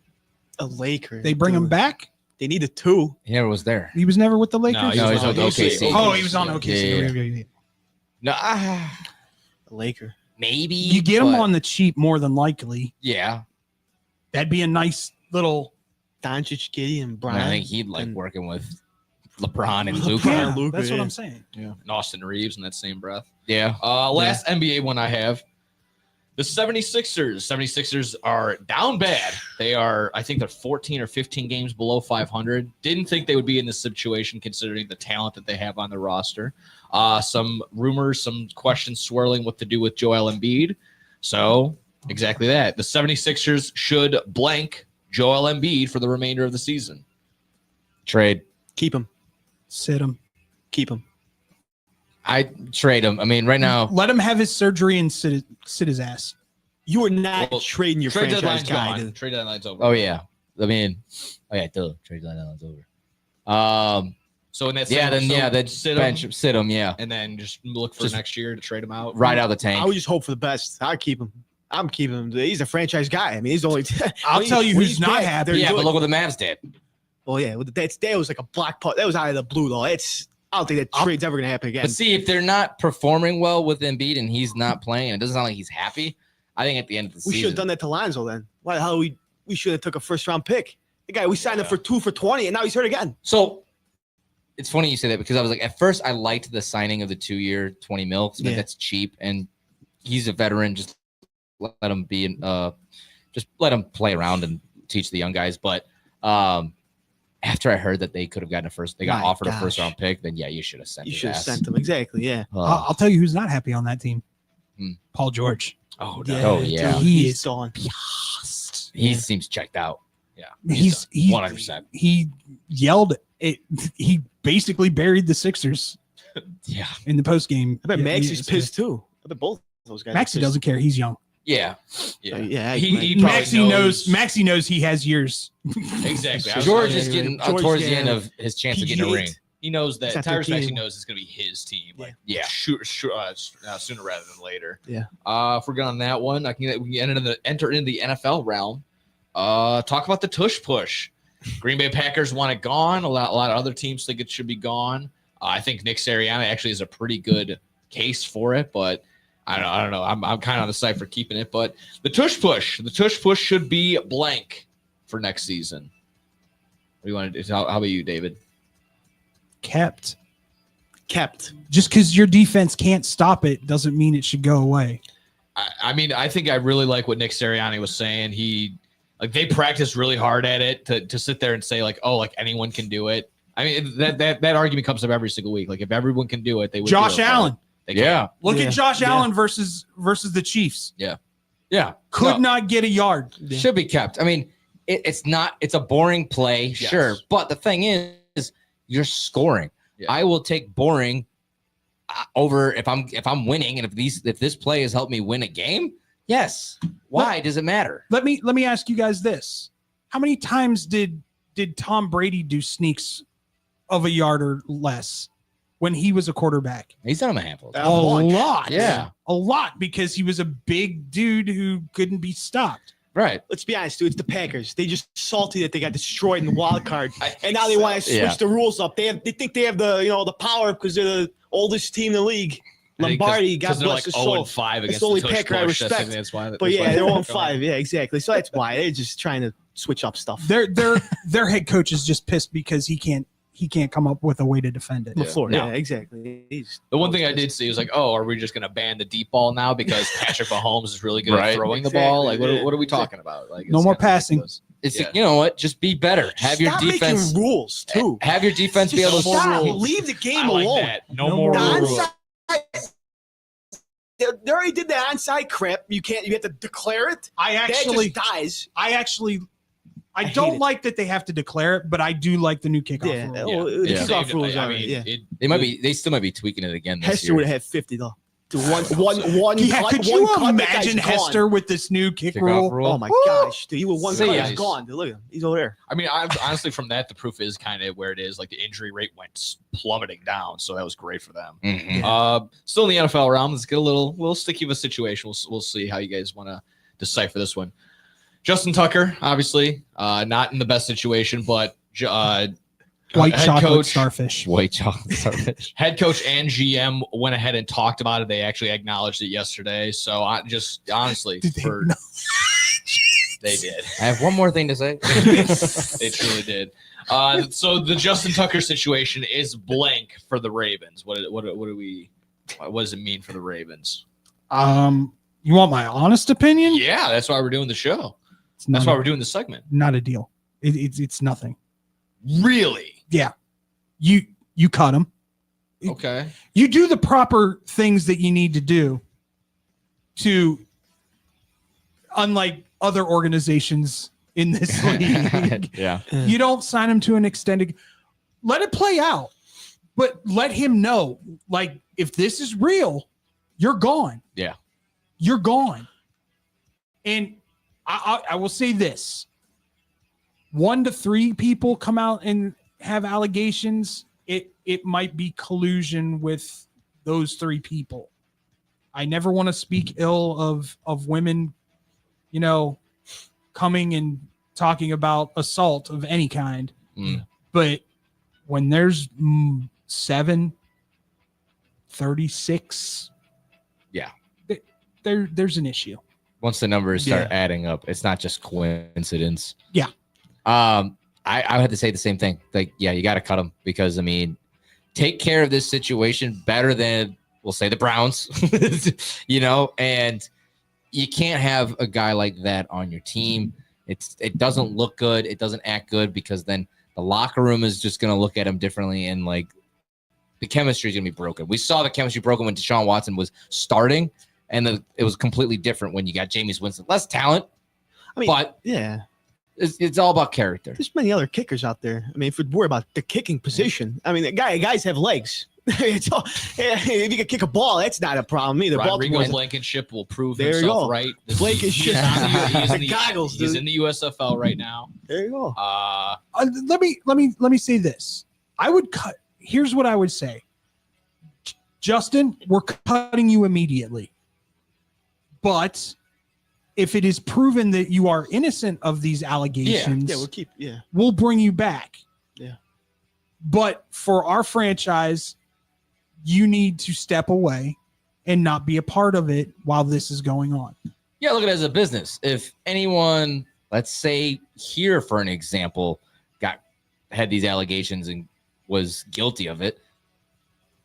A Laker. They bring him back. They need a 2. He never was there. He was never with the Lakers. No, he was on with OKC. Oh, he was on OKC. Yeah. No, A Laker. maybe You get him but- on the cheap more than likely. Yeah, That'd be a nice little. Doncic, Giddey, and Brian. I think he'd like and working with LeBron and LeBron. Luka. Yeah, Luka, that's what yeah. I'm saying. and Austin Reeves in that same breath. Yeah, Last NBA one I have. The 76ers are down bad. They are, I think they're 14 or 15 games below 500. Didn't think they would be in this situation considering the talent that they have on the roster. Some rumors, some questions swirling what to do with Joel Embiid. So exactly that. The 76ers should blank Joel Embiid for the remainder of the season. Trade. Keep him. Sit him. Keep him. I trade him. I mean, right now, let him have his surgery and sit his ass. You are not trading your trade franchise deadline's guy. gone. Trade deadline's over. oh yeah. I mean, trade deadline's over. So in that then sit him, yeah, and then just look for next year to trade him out. right out of the tank. I would just hope for the best. I'd keep him. I'm keeping him. He's a franchise guy. I mean, he's only. I'll tell you who's not happy. Yeah, but look what the Mavs did. Well, yeah, that was like a black pot. That was out of the blue, though. I don't think that trade's ever going to happen again. But see, if they're not performing well with Embiid and he's not playing, it doesn't sound like he's happy. I think at the end of the We should season, have done that to Lonzo then. Why the hell we should have took a first round pick? The guy we signed him for 2 for $20, and now he's hurt again. So it's funny you say that because I was like, at first I liked the signing of the 2-year $20 million. Yeah. That's cheap, and he's a veteran. Just let him be, just let him play around and teach the young guys. But after I heard that they could have gotten offered a first round pick, then yeah, you should have sent. You his should have ass. sent him exactly. Yeah. I'll tell you who's not happy on that team. Paul George. Oh dude, yeah. He he's is gone. He seems checked out. Yeah, He's 100%. He yelled it. He basically buried the Sixers. Yeah. In the post game. I bet Maxi's pissed too. I bet both of those guys. Maxi doesn't care. He's young. Yeah. Yeah. He probably Maxi knows he has years. Exactly. George is getting towards the end of his chance of getting a ring. He knows that It's not Tyrese their Maxey team. knows it's going to be his team. Like, Yeah. sooner rather than later. Yeah. If we're good on that one, we can enter into the NFL realm. Talk about the tush push. Green Bay Packers want it gone. A lot of other teams think it should be gone. I think Nick Sirianni actually is a pretty good case for it, but I don't know. I'm kind of on the side for keeping it. But the tush push should be blank for next season. What do you want to do? How about you, David? Kept. Kept. Just because your defense can't stop it doesn't mean it should go away. I mean, I think I really like what Nick Sirianni was saying. They practice really hard at it to sit there and say like, oh, like anyone can do it. I mean, that argument comes up every single week. Like if everyone can do it, they would. Josh Allen. Look Yeah. at Josh Allen versus the Chiefs. Yeah. Could not get a yard. Should be kept. I mean, it's a boring play, sure. But the thing is you're scoring. Yeah. I will take boring over if I'm winning, and if this play has helped me win a game, yes. Why does it matter? Let me ask you guys this. How many times did Tom Brady do sneaks of a yard or less when he was a quarterback? He's done them a handful. A lot. Yeah. A lot, because he was a big dude who couldn't be stopped. Right. Let's be honest, dude. It's the Packers. They just salty that they got destroyed in the wild card, and now they want to switch the rules up. They think they have the power because they're the oldest team in the league. Lombardi, God bless his soul. 0-5 That's against the only the tush Packer I push. respect. That's why. But yeah, they're 0-5. Yeah, exactly. So that's why they're just trying to switch up stuff. Their head coach is just pissed because he can't come up with a way to defend it. LaFleur, No. yeah, exactly. The one thing I did see was like, oh, are we just going to ban the deep ball now because Patrick Mahomes is really good at throwing the ball? Like, what are we talking about? Like, No it's more kinda passing. ridiculous. It's you know what? Just be better. Have your Stop defense making rules too. Have your defense be able to Stop. rules. Leave the game I like alone. that. No more The rules. onside- They already did the onside crap. You have to declare it. That just dies. I hate don't it. like that they have to declare it, but I do like the new kickoff rule. Well, the kickoff rules are They still might be tweaking it again this Hester year. would have had 50 though. One Yeah, cut, could one you cut, that guy's imagine gone. Hester with this new kick Kickoff rule? Oh my Woo! gosh, dude! He was one See cut, ya. he's gone. Dude, look at him. He's over there. I mean, honestly, from that, the proof is kind of where it is. Like the injury rate went plummeting down, so that was great for them. Mhm. Still in the NFL realm, let's get a little sticky of a situation. We'll see how you guys want to decipher this one. Justin Tucker, obviously, not in the best situation, but White head chocolate coach, starfish. White chocolate starfish. head coach and GM went ahead and talked about it. They actually acknowledged it yesterday. So I just honestly, Did they they did. I have one more thing to say. They truly did. So the Justin Tucker situation is blank for the Ravens. What does it mean for the Ravens? You want my honest opinion? Yeah, that's why we're doing the show. It's not That's why a- we're doing the segment. Not a deal. It's nothing. Really? Yeah. You cut him. Okay. You do the proper things that you need to do to, unlike other organizations in this league, Yeah. you don't sign him to an extended. Let it play out, but let him know, like, if this is real, you're gone. Yeah. You're gone. And I will say this: 1 to 3 people come out and have allegations. It might be collusion with those 3 people. I never want to speak ill of women, you know, coming and talking about assault of any kind. But when there's 7, 36, Yeah. there's an issue. Once the numbers start Yeah. adding up, it's not just coincidence. Yeah. I had to say the same thing. Like, yeah, you got to cut him because, I mean, take care of this situation better than, we'll say, the Browns, you know, and you can't have a guy like that on your team. It doesn't look good. It doesn't act good because then the locker room is just going to look at him differently, and like the chemistry is going to be broken. We saw the chemistry broken when Deshaun Watson was starting, and it was completely different when you got Jameis Winston. Less talent, I mean, but yeah, it's all about character. there's many other kickers out there. I mean, if we're worried about the kicking position, I mean, guys have legs. It's all, if you can kick a ball, that's not a problem either. Rodrigo Baltimore- Blankenship will prove There you himself go. right. Blankenship. He's The in the, goggles, he's dude. in the USFL right now. There you go. Let me say this. I would cut. Here's what I would say. Justin, we're cutting you immediately. But if it is proven that you are innocent of these allegations, Yeah, we'll keep. Yeah. we'll bring you back. Yeah. But for our franchise, you need to step away and not be a part of it while this is going on. Yeah, look at it as a business. If anyone, let's say here for an example, had these allegations and was guilty of it,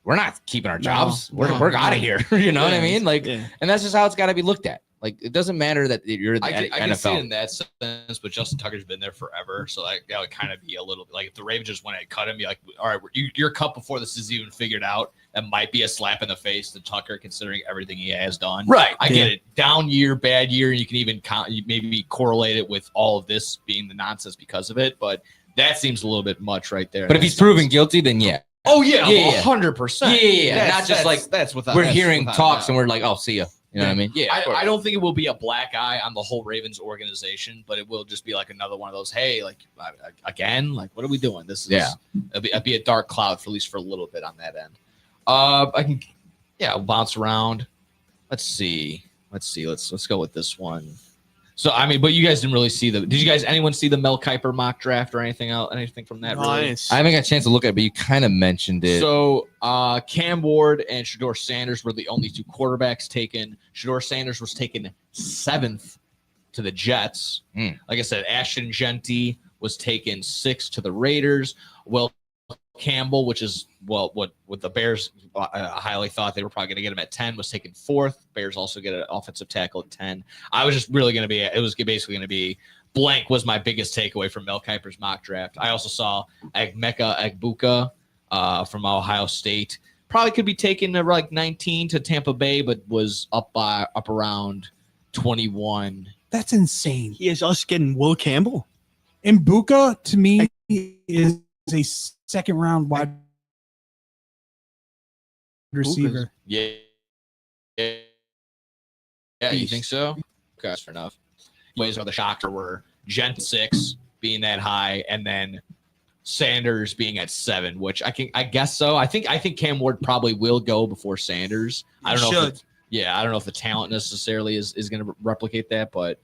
we're not keeping our jobs. We're out of here. You know what I mean? Like, and that's just how it's got to be looked at. Like, it doesn't matter that you're the I can see it in NFL. that sense, but Justin Tucker's been there forever, so like that would kind of be a little like if the Ravens just went and cut him, be like, all right, you're cut before this is even figured out. That might be a slap in the face to Tucker, considering everything he has done. Right. I get it. Down year, bad year. You can even maybe correlate it with all of this being the nonsense because of it, but that seems a little bit much right there. But if he's proven guilty, then yeah. Oh yeah, Yeah. 100%. Yeah. That's- Not just like that's without. we're that's hearing without talks doubt. and we're like, oh, see ya. You know what I mean? Yeah. of course. I don't think it will be a black eye on the whole Ravens organization, but it will just be like another one of those. Hey, like again, like what are we doing? This is it'd be a dark cloud for at least for a little bit on that end. I can I'll bounce around. Let's see. Let's go with this one. So I mean, but you guys didn't really see did you guys anyone see the Mel Kiper mock draft or anything else? Anything from that? No, really? I haven't got a chance to look at it, but you kind of mentioned it. So Cam Ward and Shador Sanders were the only 2 quarterbacks taken. Shador Sanders was taken 7th to the Jets. Like I said, Ashton Genty was taken 6th to the Raiders. Will Campbell, which is what the Bears highly thought they were probably going to get him at 10, was taken 4th. Bears also get an offensive tackle at 10. I was just really going to be. It was basically going to be blank. Was my biggest takeaway from Mel Kiper's mock draft. I also saw Emeka Egbuka from Ohio State. Probably could be taken to like 19 to Tampa Bay, but was up around 21. That's insane. He has us getting Will Campbell. Mbuka, to me, is a second round wide receiver. Yeah. Yeah, you think so? Okay, that's fair enough. Ways are the shocker were Gent 6 being that high, and then Sanders being at 7, which I guess so. I think Cam Ward probably will go before Sanders. I don't know. I don't know if the talent necessarily is going to replicate that, but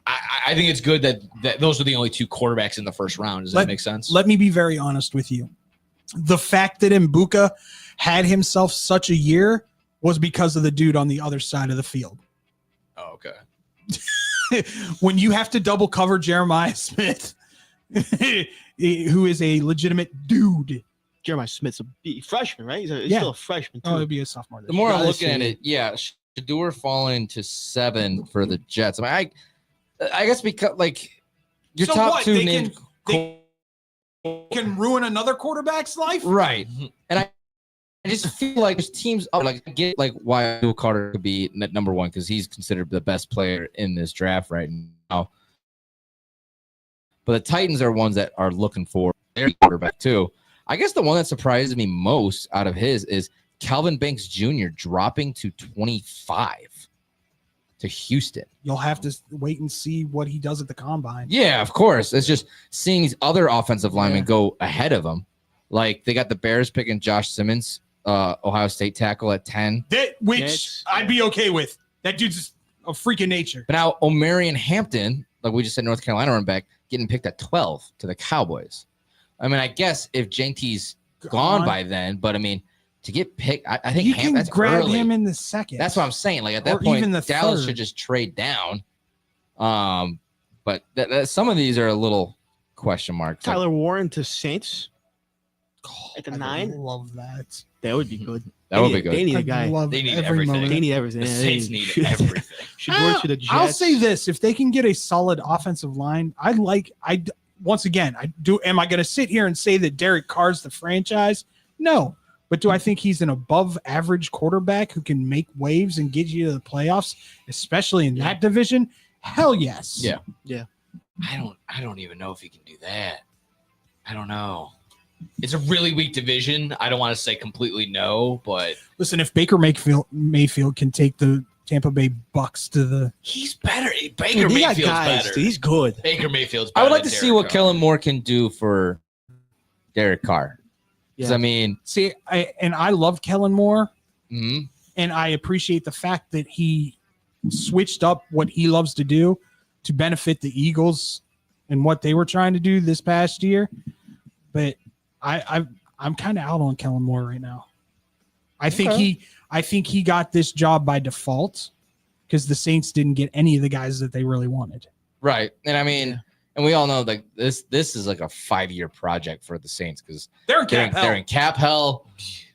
I think it's good that those are the only 2 quarterbacks in the first round. Does that make sense? Let me be very honest with you. The fact that Mbuka had himself such a year was because of the dude on the other side of the field. Oh, okay. When you have to double cover Jeremiah Smith, who is a legitimate dude. Jeremiah Smith's a freshman, right? He's Yeah. still a freshman, too. Oh, it'd be a sophomore. The more I'm looking at it, yeah, Shador falling to 7 for the Jets. I mean, I guess because like your So top what? two They named can ruin another quarterback's life. right, and I just feel like there's teams like I get like why Abdul Carter could be number 1 because he's considered the best player in this draft right now. But the Titans are ones that are looking for their quarterback too. I guess the one that surprises me most out of his is Calvin Banks Jr. dropping to 25 to Houston. You'll have to wait and see what he does at the combine. Yeah, of course. It's just seeing these other offensive linemen go ahead of him. Like they got the Bears picking Josh Simmons, Ohio State tackle at 10. Which I'd be okay with. That dude's a freak of nature. But now Omarion Hampton, like we just said, North Carolina run back, getting picked at 12 to the Cowboys. I mean, I guess if JT's gone by then, but I mean, to get picked, I think You can that's grab early. him in the second. That's what I'm saying. Like at that Or point, even the Dallas third. should just trade down. But some of these are a little question marks. Tyler Warren to Saints at the I 9. love that. That would be good. That would be good. They need a I'd guy. love They need every everything. moment. They need everything. The Saints need Should- everything. Should work to the Jets. I'll say this: if they can get a solid offensive line, once again, I do. Am I going to sit here and say that Derek Carr's the franchise? No, but do I think he's an above-average quarterback who can make waves and get you to the playoffs, especially in that division? Hell yes. Yeah. Yeah. I don't even know if he can do that. I don't know. It's a really weak division. I don't want to say completely no, but Listen, if Baker Mayfield can take the Tampa Bay Bucks to the, he's better. Baker Dude, they got Mayfield's guys, better. dude, he's good. Baker Mayfield's I better would like to than see Derek what Carr. Kellen Moore can do for Derek Carr. Because Yeah. I mean, see, I love Kellen Moore, mhm. and I appreciate the fact that he switched up what he loves to do to benefit the Eagles and what they were trying to do this past year. But I'm kind of out on Kellen Moore right now. I think he got this job by default because the Saints didn't get any of the guys that they really wanted. Right. And I mean, and we all know like this is like a 5-year project for the Saints because They're in cap hell. they're in cap hell.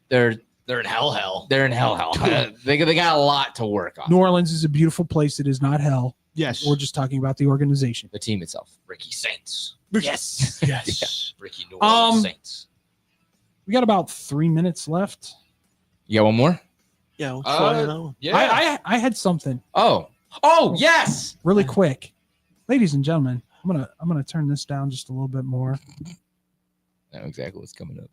They're They're in hell. in hell. They got a lot to work on. New Orleans is a beautiful place. It is not hell. Yes. We're just talking about the organization. The team itself. Ricky Saints. Yes. Yes. Ricky New Orleans Saints. We got about 3 minutes left. You got one more? Yeah. What's going on? Yeah. I had something Oh, yes. really quick. Ladies and gentlemen, I'm gonna turn this down just a little bit more. I know exactly what's coming up.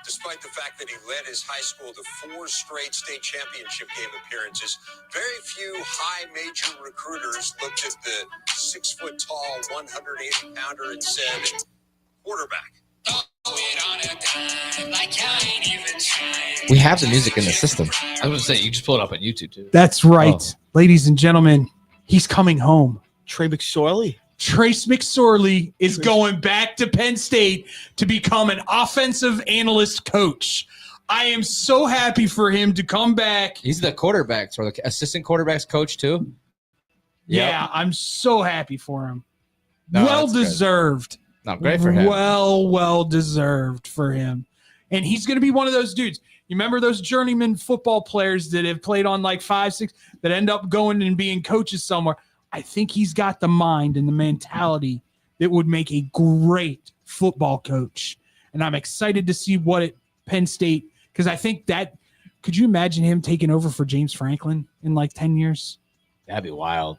Despite the fact that he led his high school to 4 straight state championship game appearances, very few high major recruiters looked at the 6-foot-tall, 180-pounder and said, quarterback. We have the music in the system. I was going to say, you just pull it up on YouTube, too. That's right, Oh. ladies and gentlemen. He's coming home. Trey McSorley. Trace McSorley is going back to Penn State to become an offensive analyst coach. I am so happy for him to come back. He's the quarterbacks or the assistant quarterbacks coach too. Yeah, I'm so happy for him. No, well that's good. deserved. No, great for him. Well deserved for him. And he's going to be one of those dudes. You remember those journeyman football players that have played on like 5, 6 that end up going and being coaches somewhere? I think he's got the mind and the mentality that would make a great football coach. And I'm excited to see what at Penn State, because I think that, could you imagine him taking over for James Franklin in like 10 years That'd be wild.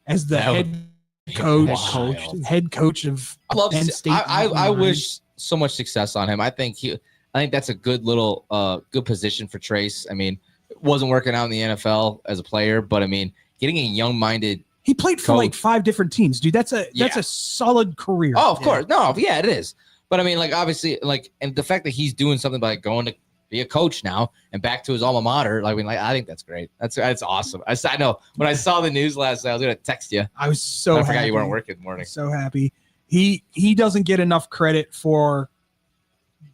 as the That would head be coach, wild. head coach of I love. Penn State. I wish so much success on him. I think that's a good little good position for Trace. I mean, it wasn't working out in the NFL as a player, but I mean, getting a young-minded. He played for like 5 different teams, dude. That's a Yeah. solid career. Oh, of course. No, yeah, it is. But I mean, like obviously, like, and the fact that he's doing something by going to be a coach now and back to his alma mater, like, I mean, like, I think that's great. That's awesome. I know when I saw the news last night, I was gonna text you. I was so I forgot happy. you weren't working in the morning. So happy. He doesn't get enough credit for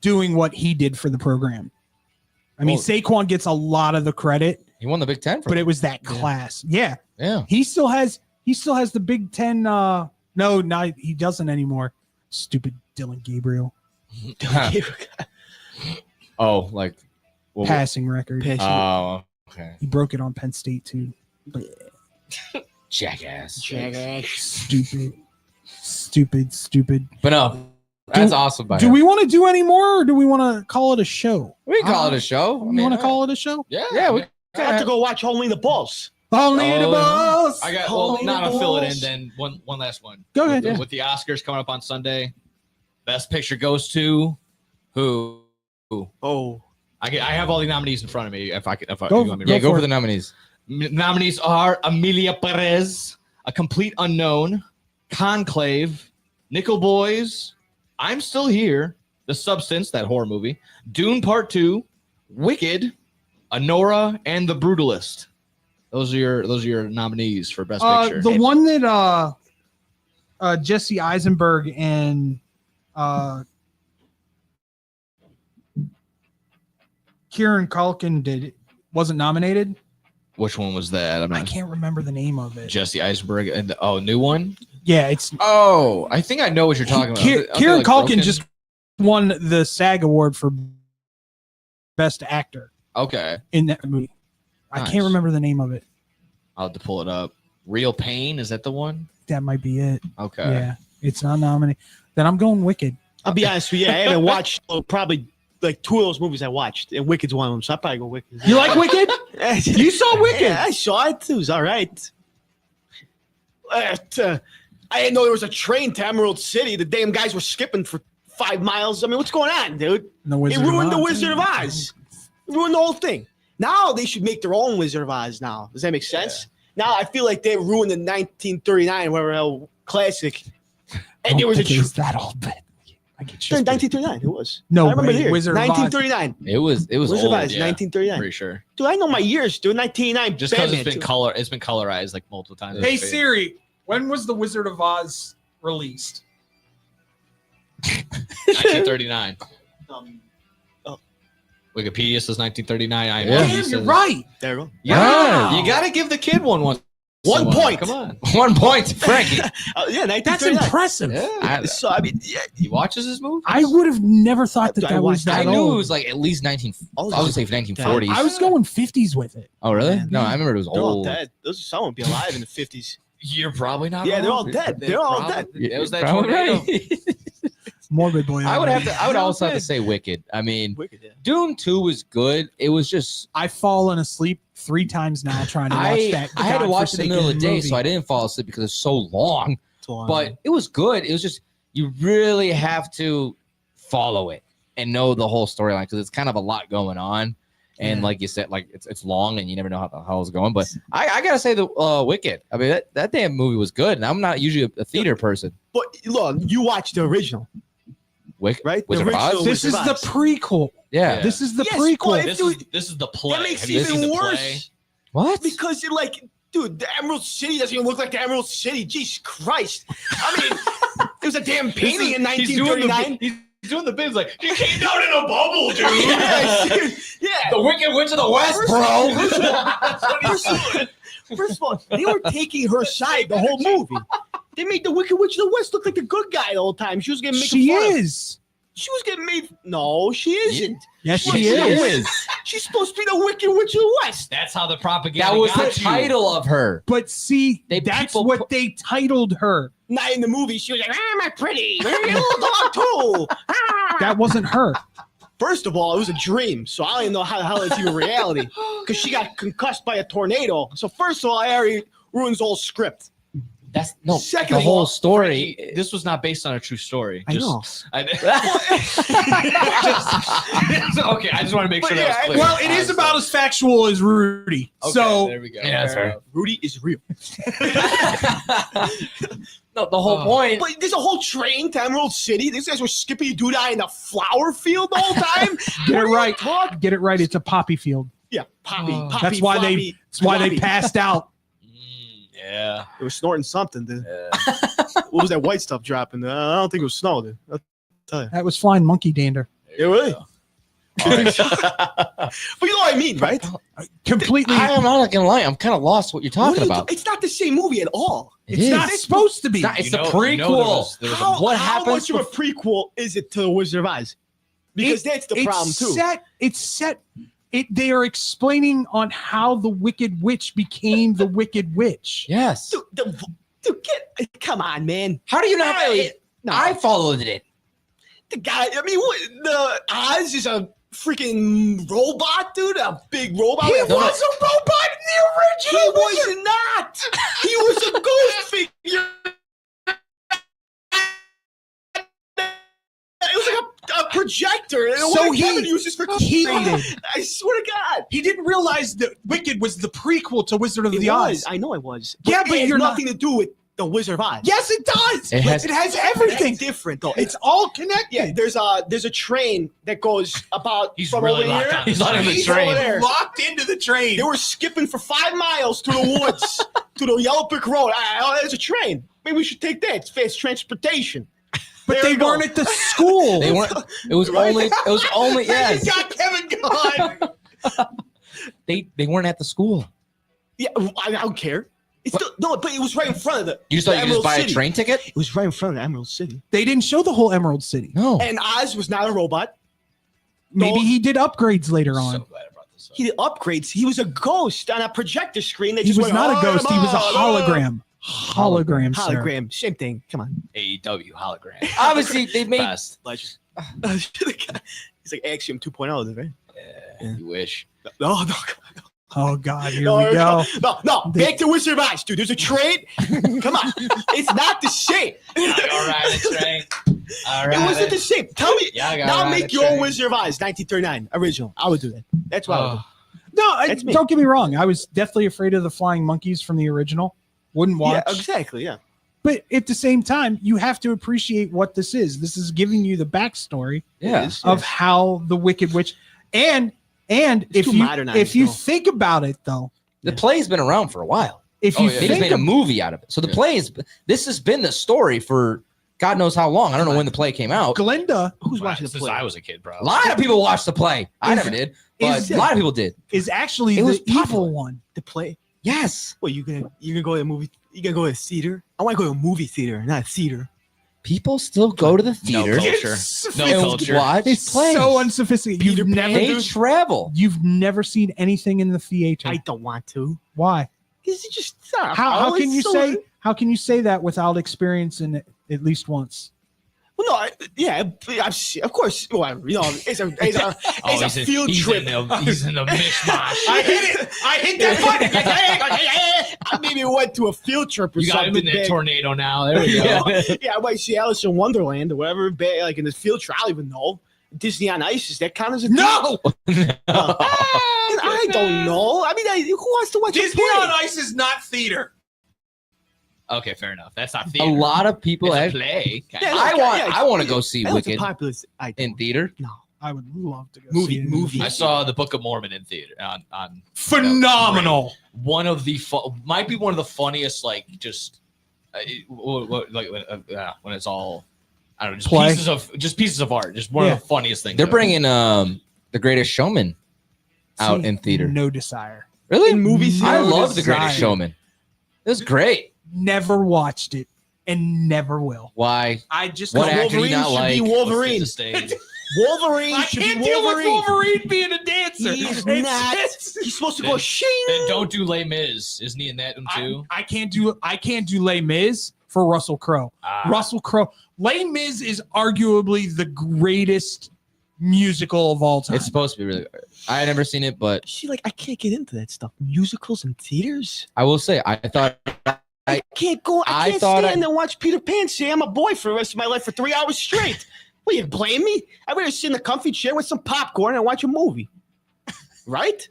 doing what he did for the program. I mean, Well- Saquon gets a lot of the credit, He won the Big Ten, but it was that class. Yeah. Yeah. He still has the Big Ten. No, he doesn't anymore. Stupid Dylan Gabriel. Oh, like passing record. Oh, okay. He broke it on Penn State too. Jackass. Stupid. But no, that's awesome. Do we want to do any more, or do we want to call it a show? We can call it a show. You want to call it a show? Yeah, we I have to go watch Only the Balls. Only the Balls. I got Only not the to fill it in. Balls. Then one last one. Go ahead. With the Oscars coming up on Sunday, Best Picture goes to who? Oh, I have all the nominees in front of me. If you want me to Go for the nominees. Nominees are Amelia Perez, A Complete Unknown, Conclave, Nickel Boys, I'm Still Here, The Substance, that horror movie, Dune Part 2, Wicked, Anora, and The Brutalist. Those are your nominees for Best Picture. The one that Jesse Eisenberg and Kieran Culkin did wasn't nominated. Which one was that? I can't remember the name of it. Jesse Eisenberg and new one. Yeah, it's. Oh, I think I know what you're talking about. Kieran Culkin just won the SAG award for Best Actor. Okay. In that movie, I Nice. can't remember the name of it. I'll have to pull it up. Real Pain, is that the one? That might be it. Okay. Yeah, it's not nominated. Then I'm going Wicked. I'll be honest with you. I haven't watched probably like 2 of those movies I watched, and Wicked's one of them. So I'll probably go Wicked. You like Wicked? You saw Wicked? Yeah, I saw it. It was all right. I didn't know there was a train to Emerald City. The damn guys were skipping for 5 miles. I mean, what's going on, dude? The It Wizard of ruined the Oz. Wizard of Oz. It ruined the whole thing. Now they should make their own Wizard of Oz now. Does that make sense? Now I feel like they ruined the 1939 whatever hell classic. And there was a It's that old, but I get 1939. It was. No I remember way. the year. Wizard of Oz. 1939. It was Wizard old. of Oz, yeah. 1939. Pretty sure. Dude, I know my years, dude. 1939. Just because Batman, it's been colorized like multiple times. Hey Siri, when was the Wizard of Oz released? 1939. Oh. Wikipedia says 1939. Yeah. IMDb Damn, says- you're right. There you go. Yeah, you got to give the kid one. 1 point. Come on. 1 point, Frankie. Yeah, 1939. That's impressive. So I mean, yeah, He watches his movie. I would have never thought that I that was watched- that I knew old. it was like at least 19. I Oh, would say 1940s. I was going 50s with it. Oh, really? No, I remember it was they're all old. dead. Those some would be alive in the 50s. You're probably not. Yeah, they're wrong. all dead. They're all dead. It was that Probably tornado. right. Morbid boy. I would also have to say Wicked. I mean, Wicked, yeah. Dune 2 was good. It was just I've fallen asleep 3 times now trying to watch I that. had to watch it in the middle of the day, movie. so I didn't fall asleep because it's so long. So, But it was good. It was just you really have to follow it and know the whole storyline because it's kind of a lot going on. And like you said, like it's long and you never know how the hell it's going. But I gotta say the Wicked. I mean that damn movie was good. And I'm not usually a theater person. but look, you watched the original, Wicked, right? Wizard the of Oz? original This is Wizard the of Oz. prequel. Yeah. This is the Yes, prequel. but This is the play. That makes Have you it seen even the play? worse. What? Because you're like, dude, the Emerald City doesn't even look like the Emerald City. Jesus Christ. I mean, there's a damn painting in He's doing the 1939. he's doing the bins like he came down in a bubble, dude. Yeah. The Wicked Witch of the West, bro. First of all, they were taking her side the whole movie. They made the Wicked Witch of the West look like the good guy the whole time. She was getting made She fun of. is. She was getting made. No, she isn't. Yes, She's she is. She's supposed to be the Wicked Witch of the West. That's how the propaganda. That was got the you. title of her. But see, that's people what they titled her. Not in the movie. She was like, "Ah, my pretty, you're a little dog too." Ah. That wasn't her. First of all, it was a dream, so I don't even know how the hell it's even reality. Because she got concussed by a tornado. So first of all, I already ruins the whole script. That's no Second the of whole all, story. This was not based on a true story. I know. Okay, I just want to make sure But that was yeah, clear. Well, it is about as factual as Rudy. Okay, So there we go. Yeah, that's fair. Rudy is real. No, the whole point. But there's a whole train to Emerald City. These guys were skipping doodah in the flower field the whole time. get it What are you right. talking- Get it right. It's a poppy field. Yeah, poppy. Oh. Poppy. That's why floppy, That's why they floppy. passed out. Yeah. They were snorting something, dude. What was that white stuff dropping? I don't think it was snow, dude. I'll tell you. That was flying monkey dander. Yeah, really? But you know what I mean, right? Completely. I'm not gonna lie. I'm kind of lost what you're talking about. It's not the same movie at all. It It's is. not supposed to be. It's You a know- prequel. you know there was what how happens? much of a prequel is it to The Wizard of Oz? Because that's the problem too. It's set They are explaining on how the Wicked Witch became the Wicked Witch. Yes. Dude, come on, man. How do you not? No. I followed it. The guy, I mean, the Oz is a freaking robot, dude. A big robot. He was a robot in the original. He was not. He was a ghost figure. It was like a projector. So Kevin uses for cheated. I swear to God. He didn't realize that Wicked was the prequel to Wizard of the Oz. I know it was. Yeah, it but has you're nothing to do with the Wizard of Oz. Yes, it does. It has- everything. It's different though. It's all connected. Yeah, there's a train that goes about He's from really over locked here. on. He's not in the He's train. over there. Locked into the train. They were skipping for 5 miles through the woods to the Yellow Brick Road. There's a train. Maybe we should take that. It's fast transportation. But There they you go. weren't at the school. They weren't. It was only. It was only. Yes. Got Kevin gone. They weren't at the school. Yeah, I don't care. It's still, no, but it was right in front of the. You just thought the you could just Emerald buy City. a train ticket? It was right in front of the Emerald City. They didn't show the whole Emerald City. No. And Oz was not a robot. Maybe he did upgrades later on. So glad I brought this up. He did upgrades. He was a ghost on a projector screen. That He just was went, not a ghost. He was a "Oh, hologram. Hologram, sir. Hologram. Same thing. Come on. AEW hologram. Obviously, they made. Best. Legend. He's like Axiom 2.0, right? Yeah, you wish. No. Oh God, here we go. No. Back to Wizard of Oz, dude. There's a train. Come on. It's not the same. All right, the train. All right. It wasn't the same. Tell me. Yeah, Now make your own Wizard of Oz, 1939 original. I would do that. That's what I would do. No, That's me. don't get me wrong. I was deathly afraid of the flying monkeys from the original. Wouldn't watch. Yeah, exactly. Yeah. But at the same time, you have to appreciate what this is. This is giving you the backstory of how the Wicked Witch and if too you modernized, though. think about it though, The play's been around for a while. if you They just think made a movie out of it. So the play is. This has been the story for God knows how long. I don't know when the play came out. Glinda Who's watching the Since play? I was a kid, A probably. lot of people watched the play. I Is- never did, but is- a lot of people did. is actually It was the evil popular. one. The play. Yes. Well, you're gonna go to a movie. You gonna go to a theater? I want to go to a movie theater, not a theater. People still go to the No theater. culture. No and culture. watch It's plays. so unsophisticated. You've never They travel. you've never seen anything in the theater. I don't want to. Why? Because it's just How can you say that without experiencing it at least once? Well, no, of course. Well, it's a field trip. He's in the mishmash. I hit that button. I maybe went to a field trip or You got something. him in that big. tornado now. There we go. Yeah, I might see Alice in Wonderland or whatever. Like in this field trip, I don't even know. Disney on Ice, is that count as a No! I don't know. I mean, who wants to watch Disney a play? on Ice is not theater. Okay, fair enough. That's not A theater. lot of people. It's a play. Yeah, I want to go see I know it's a Wicked popular. in theater. No. I would love to go see it. Movie. I saw the Book of Mormon in theater on Phenomenal. one of the might be one of the funniest just when it's all I don't know just pieces of art, just one of the funniest things. They're ever. bringing The Greatest Showman out See, in theater. No desire. Really? In movies, I no love The desire. Greatest Showman. It was great. Never watched it and never will. Why? I just What don't- actor do you not should like? be Wolverine. The stage. Wolverine I should can't be deal with Wolverine. Wolverine being a dancer. He's It's- not. it's- He's supposed to go Then- shing. Then don't do Les Mis. Isn't he in that one too? I can't do Les Mis for Russell Crowe. Russell Crowe. Les Mis is arguably the greatest musical of all time. It's supposed to be really good. I had never seen it, but See, like I can't get into that stuff. Musicals and theaters. I will say I thought I can't go. I I can't thought stand and watch Peter Pan say I'm a boy for the rest of my life for 3 hours straight. Will you blame me? I'd rather sit in the comfy chair with some popcorn and watch a movie. Right?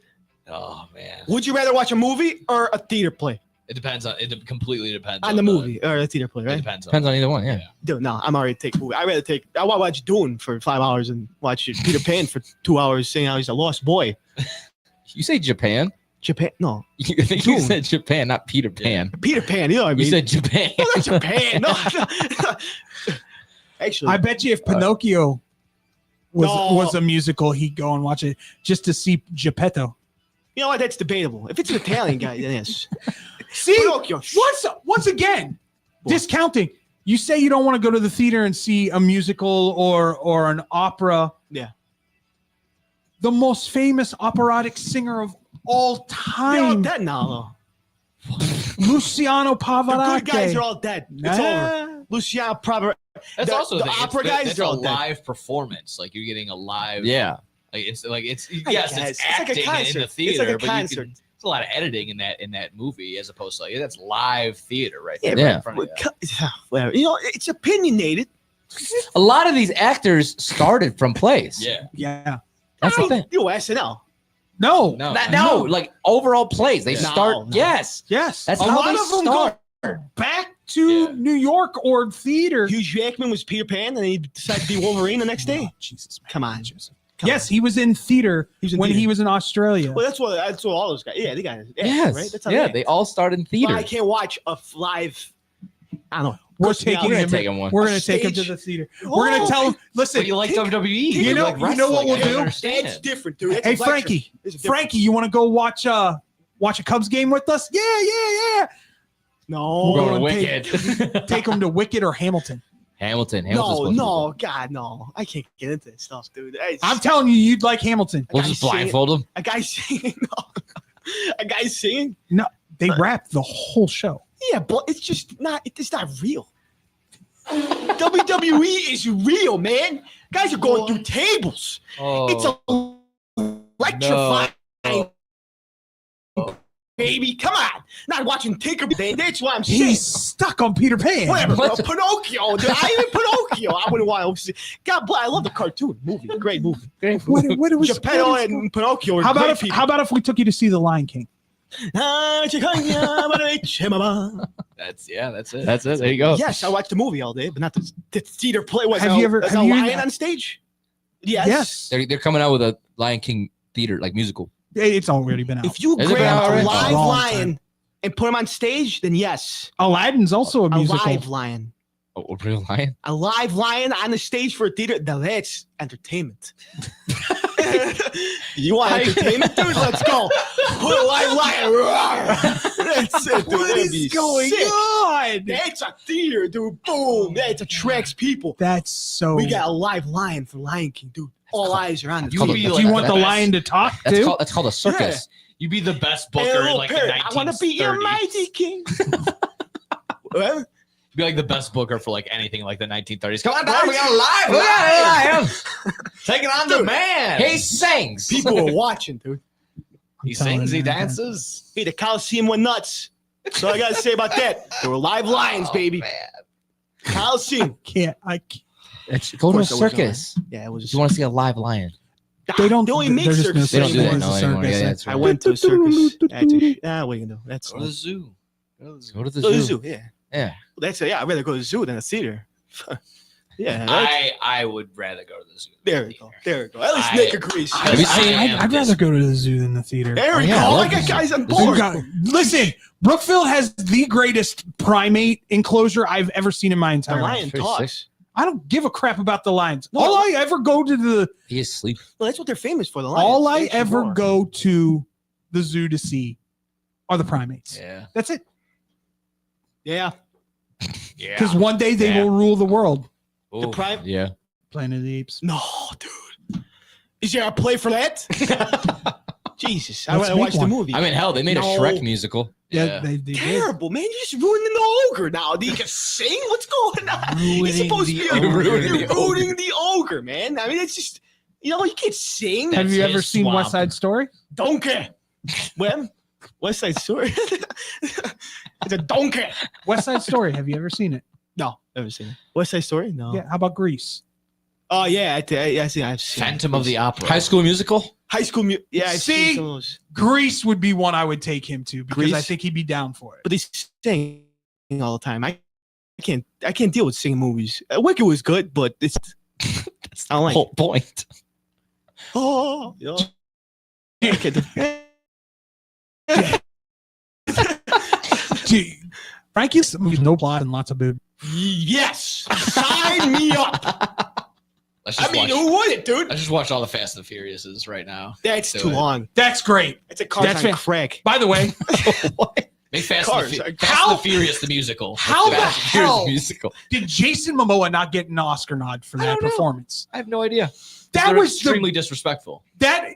Oh man, Would you rather watch a movie or a theater play? it depends on it. Completely depends On the movie or a theater play, It right? depends. depends on either one. Yeah. Dude, no, I'm already take movie. I want to watch Dune for 5 hours and watch Peter Pan for 2 hours saying how he's a lost boy. You say Japan? Japan, no. I think you said Japan, not Peter Pan. Peter Pan, you know what I mean? You said Japan. No, not Japan. No. Actually, I bet you if Pinocchio was No. was a musical, he'd go and watch it just to see Geppetto. you know what? That's debatable. If it's an Italian guy, then yes. See, Pinocchio. once again, discounting. You say you don't want to go to the theater and see a musical or an opera. Yeah. the most famous operatic singer of all They're all time, dead now. Luciano The Pavarotti. good guys are all dead. It's over. Luciano Pavarotti. That's also the thing. opera It's- guys. It's They're a all dead. live performance. Like you're getting a live. Yeah. Like it's I yes, guess. it's It's like a acting in concert. the It's theater, like a but concert. you can. It's a lot of editing in that movie as opposed to like that's live theater right there. Yeah, Right in front of you. Whatever. You know, it's opinionated. A lot of these actors started from plays. Yeah. Yeah. That's the thing. You SNL. No. No, like overall plays. They Yeah. start. No. Yes. Yes. That's a how lot they of them start. go back to New York or theater. Hugh Jackman was Peter Pan, and he decided to be Wolverine the next day. Jesus, man. Come on. Yes, he was in theater in when theater. he was in Australia. Well, that's what all those guys. Yeah, they got it. Yeah, Yes. right. That's how Yeah, they they all start in theater. Well, I can't watch a live. I don't know. We're personality. taking him. take him one. We're A going to take him to stage. the theater. We're going to Oh, tell him. Listen, But you like take- WWE. you know, like you know what wrestling. we'll I don't do? understand. That's different, dude. That's Hey, a lecture. Frankie. There's a difference. Frankie, you want to go watch a Cubs game with us? Yeah. No, We're going to take- Wicked. Take him to Wicked or Hamilton. Hamilton. no, God, no. I can't get into this stuff, dude. I'm telling you, you'd like Hamilton. We'll guy just singing- blindfold him. A guy singing. A guy singing. No, they rap the whole show. Yeah, but it's just not. It's not real. WWE is real, man. Guys are going through tables. Oh, It's electrifying, baby. Come on, not watching Tinkerbell. That's what I'm saying. He's stuck on Peter Pan. Whatever, bro. Pinocchio. Dude, I even Pinocchio. I wouldn't want to. God bless. I love the cartoon movie. Great movie. What was Geppetto and Pinocchio. Are How about great if people. How about if we took you to see The Lion King? That's it. That's it. There you go. Yes, I watched the movie all day, but not the theater play. Was Have a, you ever- was have a you- lion on stage? Yes. Yes. They're coming out with a Lion King theater, like musical. It's already been out. If you Has it been out grab a already? live Long lion time. and put him on stage, then yes, Aladdin's also a a musical. live lion. A real lion? A live lion on the stage for a theater. Now that's entertainment. You want entertainment, dude? Let's go. Put a live lion. That's it, dude. What That'd is be going sick. on? That's a theater, dude. Boom. That attracts people. That's so. We got a live lion for Lion King, dude. All eyes are on called it. a- Do you want the lion to talk That's too? called a circus. You'd be the best Hey, booker in little like parrot, the 1930s. I want to be your mighty king. What? You'd be like the best booker for like anything like the 1930s. Come on Right? down, we got a live We got a lion. lion. Taking on Dude, the man. He sings. People are watching, dude. He sings, he dances. Hey, the Coliseum went nuts. That's all I got to say about that. There were live lions, baby. Coliseum. I can't. Go to a course it was circus. Yeah, it was. If you want to see a live lion. They don't. They only they're make just circuses. They don't do that There's a no anymore. circus. Yeah, that's I right. went to a circus. What are you gonna do? That's Go to the zoo. Go to the Go to the zoo. zoo. Yeah. Yeah. Well, that's it. Yeah, I'd rather go to the zoo than a theater. Yeah. that's- I would rather go to the zoo. There we go. There we go. At least I- Nick agrees. Have you seen- I'd rather go to the zoo than the theater. There we Oh, yeah, I go. love I got the guys zoo. on The zoo board. Listen, Brookfield has the greatest primate enclosure I've ever seen in my The entire lion life. Pretty talks. I don't give a crap about the lions. No. All I ever go to the He is asleep. Well, that's what they're famous for. The lions. all I They actually ever roar. go to the zoo to see are the primates. Yeah. That's it. Yeah. Yeah. Because one day they Yeah. will rule the world. The prime. Yeah. Planet of the Apes. No, dude. Is there a play for that? Jesus, I Let's want to make watch the one. movie. I mean, hell, they made a No. Shrek musical. Yeah, they did. Terrible, man. You're just ruining the ogre now. Do you can sing? What's going on? He's Ruining supposed to the be ogre. You're ruining the ogre, man. I mean, it's just, you can't sing. Have you That's ever his seen swamp. West Side Story? Donkey. When? West Side Story. It's a donkey. West Side Story. Have you ever seen it? No, never seen it. West Side Story? No. Yeah. How about Grease? Oh, yeah. I've seen it. Phantom of the Opera. High School Musical. High School Music. Yeah, I've See? seen some of those. Grease would be one I would take him to because I Grease? think he'd be down for it. But they sing all the time. I can't deal with singing movies. Wicked was good, but it's That's I don't the like whole point. oh, I can't Gee, Frankie's movie's no plot and lots of boob. yes, sign me up. Let's I just mean, watch. who would it, dude? I just watched all the Fast and the Furiouses right now. That's Do too it. long. That's great. It's a car That's on fan- crack. By the way, Make Fast, Cars. and, the, Fast How- and the Furious the musical. how the Fast and Furious hell Musical. did Jason Momoa not get an Oscar nod for that performance? I have no idea. That They're was extremely disrespectful. that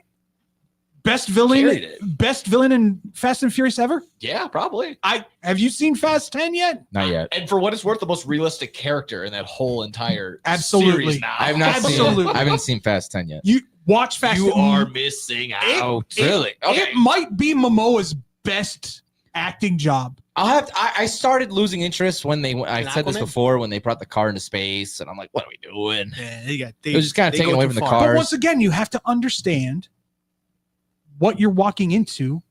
best Carried it. villain in Fast and Furious ever. Yeah, probably. Have you seen Fast 10 yet? Not yet. And for what it's worth, the most realistic character in that whole entire Absolutely. series now. I have not seen Absolutely. it. I haven't seen Fast 10 yet. You watch Fast. You 10. are missing out. Really? Okay. It might be Momoa's best acting job. I started losing interest when I said this Aquaman? before, when they brought the car into space, and I'm like, what are we doing? Yeah, It was just kind of taken away from the But cars. once again, you have to understand what you're walking into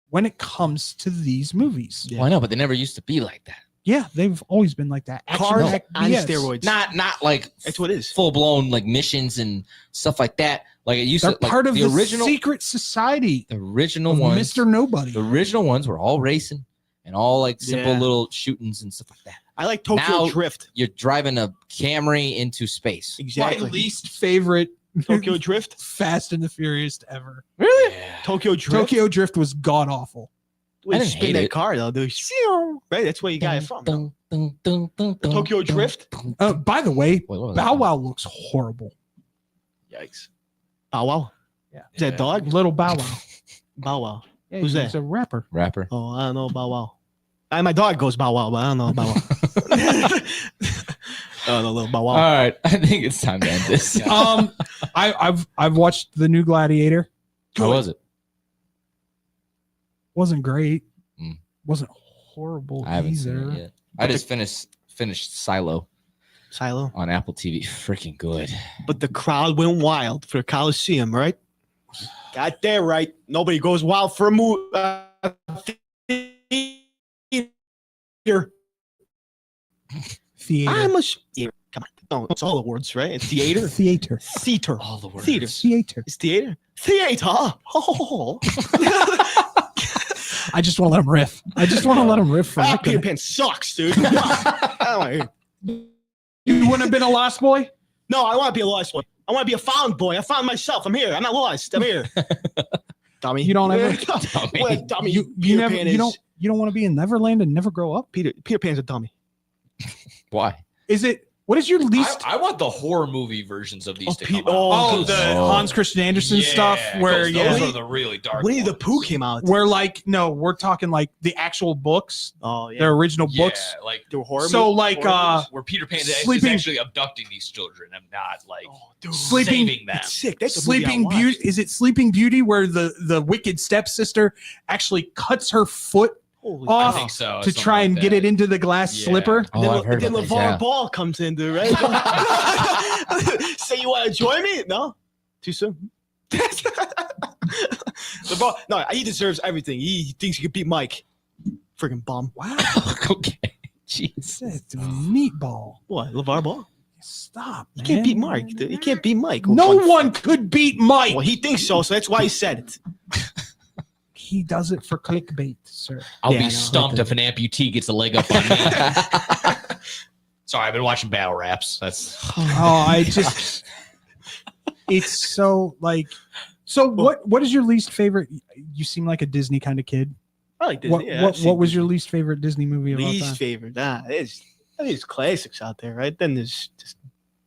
when it comes to these movies. Well, I know, but they never used to be like that. Yeah, they've always been like that. Cars Action-packed on BS. steroids. Not like That's what it is. full blown like missions and stuff like that. Like it used They're to. Like, part of the original, secret society the original of ones. Mr. Nobody. The original ones were all racing and all like simple Yeah. little shootings and stuff like that. I like Tokyo Now- Drift. You're driving a Camry into space. Exactly. My least favorite Tokyo Drift. Fast and the Furious ever. Really? Tokyo Drift. Tokyo Drift was god awful. Well, I you didn't spin hate that it. car though, dude. Right, that's where you got it from. Tokyo Drift. By the way, what was Bow that? Wow looks horrible. Yikes. Bow Wow. Yeah. Is that dog? Little Bow Wow. Bow Wow. Yeah, Who's he's that? a rapper. Rapper. Oh, I don't know Bow Wow. My dog goes Bow Wow, but I don't know Bow Wow. Oh, no, little Bow Wow. All right, I think it's time to end this. I've watched the new Gladiator. How was it? Wasn't great. Mm. Wasn't horrible I haven't either. seen it yet. I just finished Silo Silo. on Apple TV. Freaking good. But the crowd went wild for Coliseum, right? Got there right. Nobody goes wild for a movie. Theater. I'm a theater. Come on. No, it's all the words, right? It's theater. Theater. Theater. All the words. Theater. Theater. It's theater. Theater. Oh. I just want to let him riff. I just want to let him riff for a Ah, Peter second. Pan sucks, dude. I don't wanna hear- You wouldn't have been a lost boy? No, I want to be a lost boy. I want to be a found boy. I found myself. I'm here. I'm not lost. I'm here. Dummy. You don't ever What a dummy. you Peter never Pan you is. don't want to be in Neverland and never grow up? Peter Pan's a dummy. Why? Is it what is your least I want the horror movie versions of these to come out. Oh, the Hans Christian Andersen stuff where those are the really dark Winnie the ones. Pooh came out. where like no, we're talking like the actual books, Oh yeah. their original Yeah, books. like They were horror So movies? like Horror movies? where Peter Pan is Sleeping- actually abducting these children and not like Sleeping saving them. It's sick. That's a movie I Sleeping watched. Beauty is it Sleeping Beauty where the wicked stepsister actually cuts her foot Holy off I think so. to try and get it into the glass Yeah. slipper? Oh, I've heard then about this, LeVar yeah. Ball comes in, dude, right? Say you want to join me? No? Too soon? LeVar, no, he deserves everything. He thinks he could beat Mike. Freaking bum. Wow. Okay. Jeez. That's a meatball. What, LeVar Ball? Stop, He man. can't beat Mike. Dude. He can't beat Mike. with No one- one could beat Mike. Well, he thinks so that's why he said it. He does it for clickbait, sir. I'll Yeah, I be know. stumped if an amputee gets a leg up on me. Sorry, I've been watching battle raps. That's Oh, I just it's so like so what is your least favorite? You seem like a Disney kind of kid. I like Disney. What yeah, I've what, seen what was your least favorite Disney movie of all least time? favorite? There's classics out there, right? Then there's just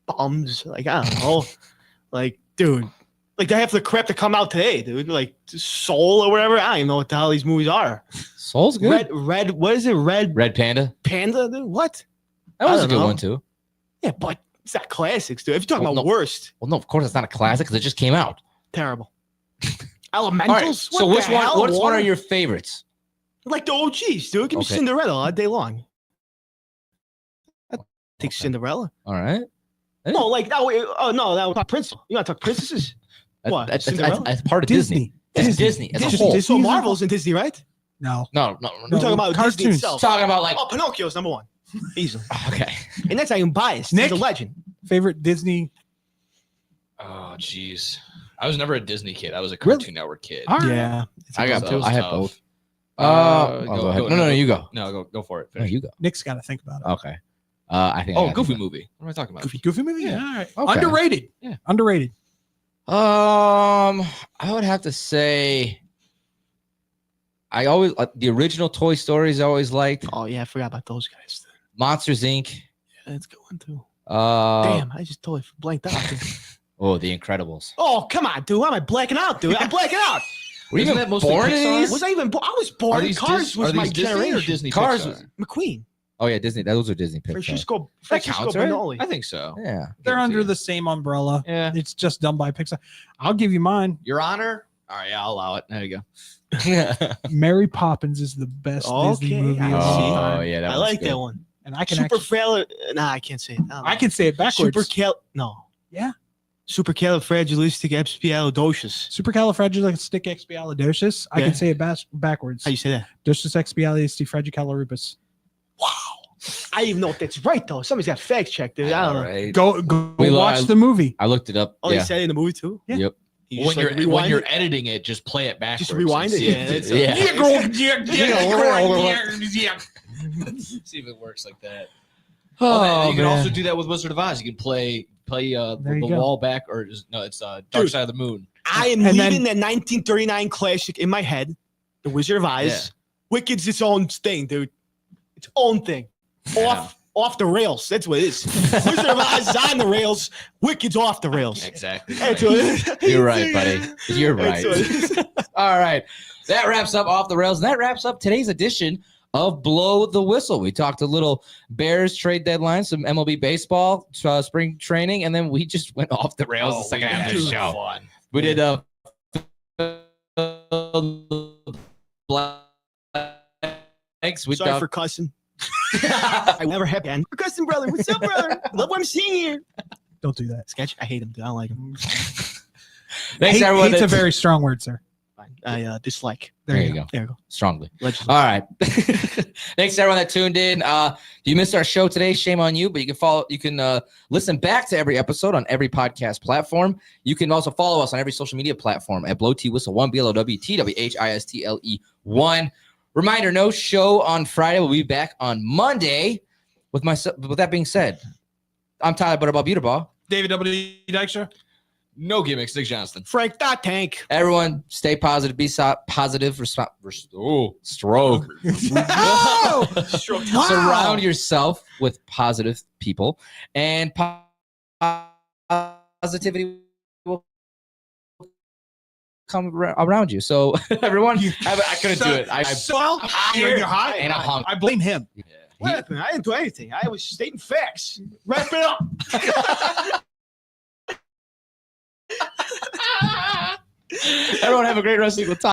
bums. Like, I don't know. Like, dude, like they have the crap to come out today, dude. Like Soul or whatever. I don't even know what the hell these movies are. Soul's good. Red, what is it? Red Red Panda. Panda, dude? What? That was I a don't good know. one too. Yeah, but it's not classics, dude. If you're talking Well, about no. worst, Well, no, of course it's not a classic because it just came out. terrible. All Elementals? right. So What which the one? hell, Which one Warner? are your favorites? Like the OGs, dude. Give me Okay. Cinderella all day long. I think Cinderella. All right. No, like that. Oh no, that was Princess. You want to talk princesses? What? That's Cinderella? part of Disney. It's Disney as a whole. So Marvel's in Disney, right? No. No. We're talking about Disney cartoons. itself. Talking about like Oh, Pinocchio's number one, easily. okay. And that's not even biased. Nick? He's a legend. Favorite Disney? oh jeez. I was never a Disney kid. I was a Cartoon Network kid. All right. Yeah, I got So both. I have tough. both. Uh, I'll go ahead. No, you go. No, go for it. No, you go. Nick's got to think about it. Okay. I think. I Oh, got Goofy it. movie. What am I talking about? Goofy movie? Yeah. All right. Okay. Underrated. Yeah. Underrated. I would have to say, I always the original Toy Stories. I always liked Oh yeah, I forgot about those guys. Monsters Inc. Yeah, that's a good one too. Uh, Damn, I just totally blanked out. Oh, The Incredibles. Oh, come on, dude. Why am I blacking out, dude? I'm blacking out. Were you Isn't even that mostly born in Pixar? these? Was I even born? I was Are born. these Cars was my Disney or generation. Disney Cars Pixar? McQueen. Oh yeah, Disney. Those are Disney Pixar. Francisco counts, right? Minoli. I think so. Yeah. They're under the same umbrella. Yeah. It's just done by Pixar. I'll give you mine. Your Honor. All right, yeah, I'll allow it. There you go. Mary Poppins is the best Disney Okay, movie I of all see. time. yeah, that I one's like good. that one. And I can Nah, I can't say it. I can say it backwards. No. Yeah. Supercalifragilisticexpialidocious. Supercalifragilisticexpialidocious. I Yeah. can say it backwards. How you say that? Dosusexpialidocious. I even know if that's right though. Somebody's got fact checked, dude. I don't know. Right. Go We watch I- the movie. I looked it up. Oh, yeah. they said it in the movie too. Yeah. Yep. You When just, like, you're rewind it? editing it, just play it backwards. Just rewind and it? see Yeah, if see if it works like that. Oh, you can man. also do that with Wizard of Oz. You can play There the you go. wall back, or it's Dark Dude. Side of the Moon. I am And leaving then- that 1939 classic in my head, The Wizard of Oz. Yeah. Wicked's its own thing, dude. Its own thing. Off the rails. That's what it is. Wizard of Oz is on the rails. Wicked's off the rails. Exactly. That's what it is. You're right, buddy. You're right. That's what it is. All right. That wraps up Off the Rails. And that wraps up today's edition of Blow the Whistle. We talked a little Bears trade deadline, some MLB baseball, spring training, and then we just went off the rails the second half of the show. Fun. We did thanks. We Sorry thought- for cussing. I never have been. Cussing brother. What's up, brother? Love what I'm seeing here. Don't do that. Sketch. I hate him, dude. I don't like him. Thanks, everyone. Hate's a very strong word, sir. I dislike. There you go. There you go. Strongly. Allegedly. All right. Thanks to everyone that tuned in. If you missed our show today, shame on you, but you can listen back to every episode on every podcast platform. You can also follow us on every social media platform at Blow T Whistle 1, BLOWTWHISTLE1. Reminder, no show on Friday. We'll be back on Monday. With that being said, I'm Tyler Butterball Buterball. David W. Dykstra. No gimmicks, Nick Johnston. Frank Dot Tank. Everyone, stay positive, be positive, stroke. Surround yourself with positive people, and positivity will come around you. So, everyone, I couldn't do it. And a hunk. I blame him. What happened? I didn't do anything. I was stating facts. Wrap it up. Everyone, have a great rest of your time.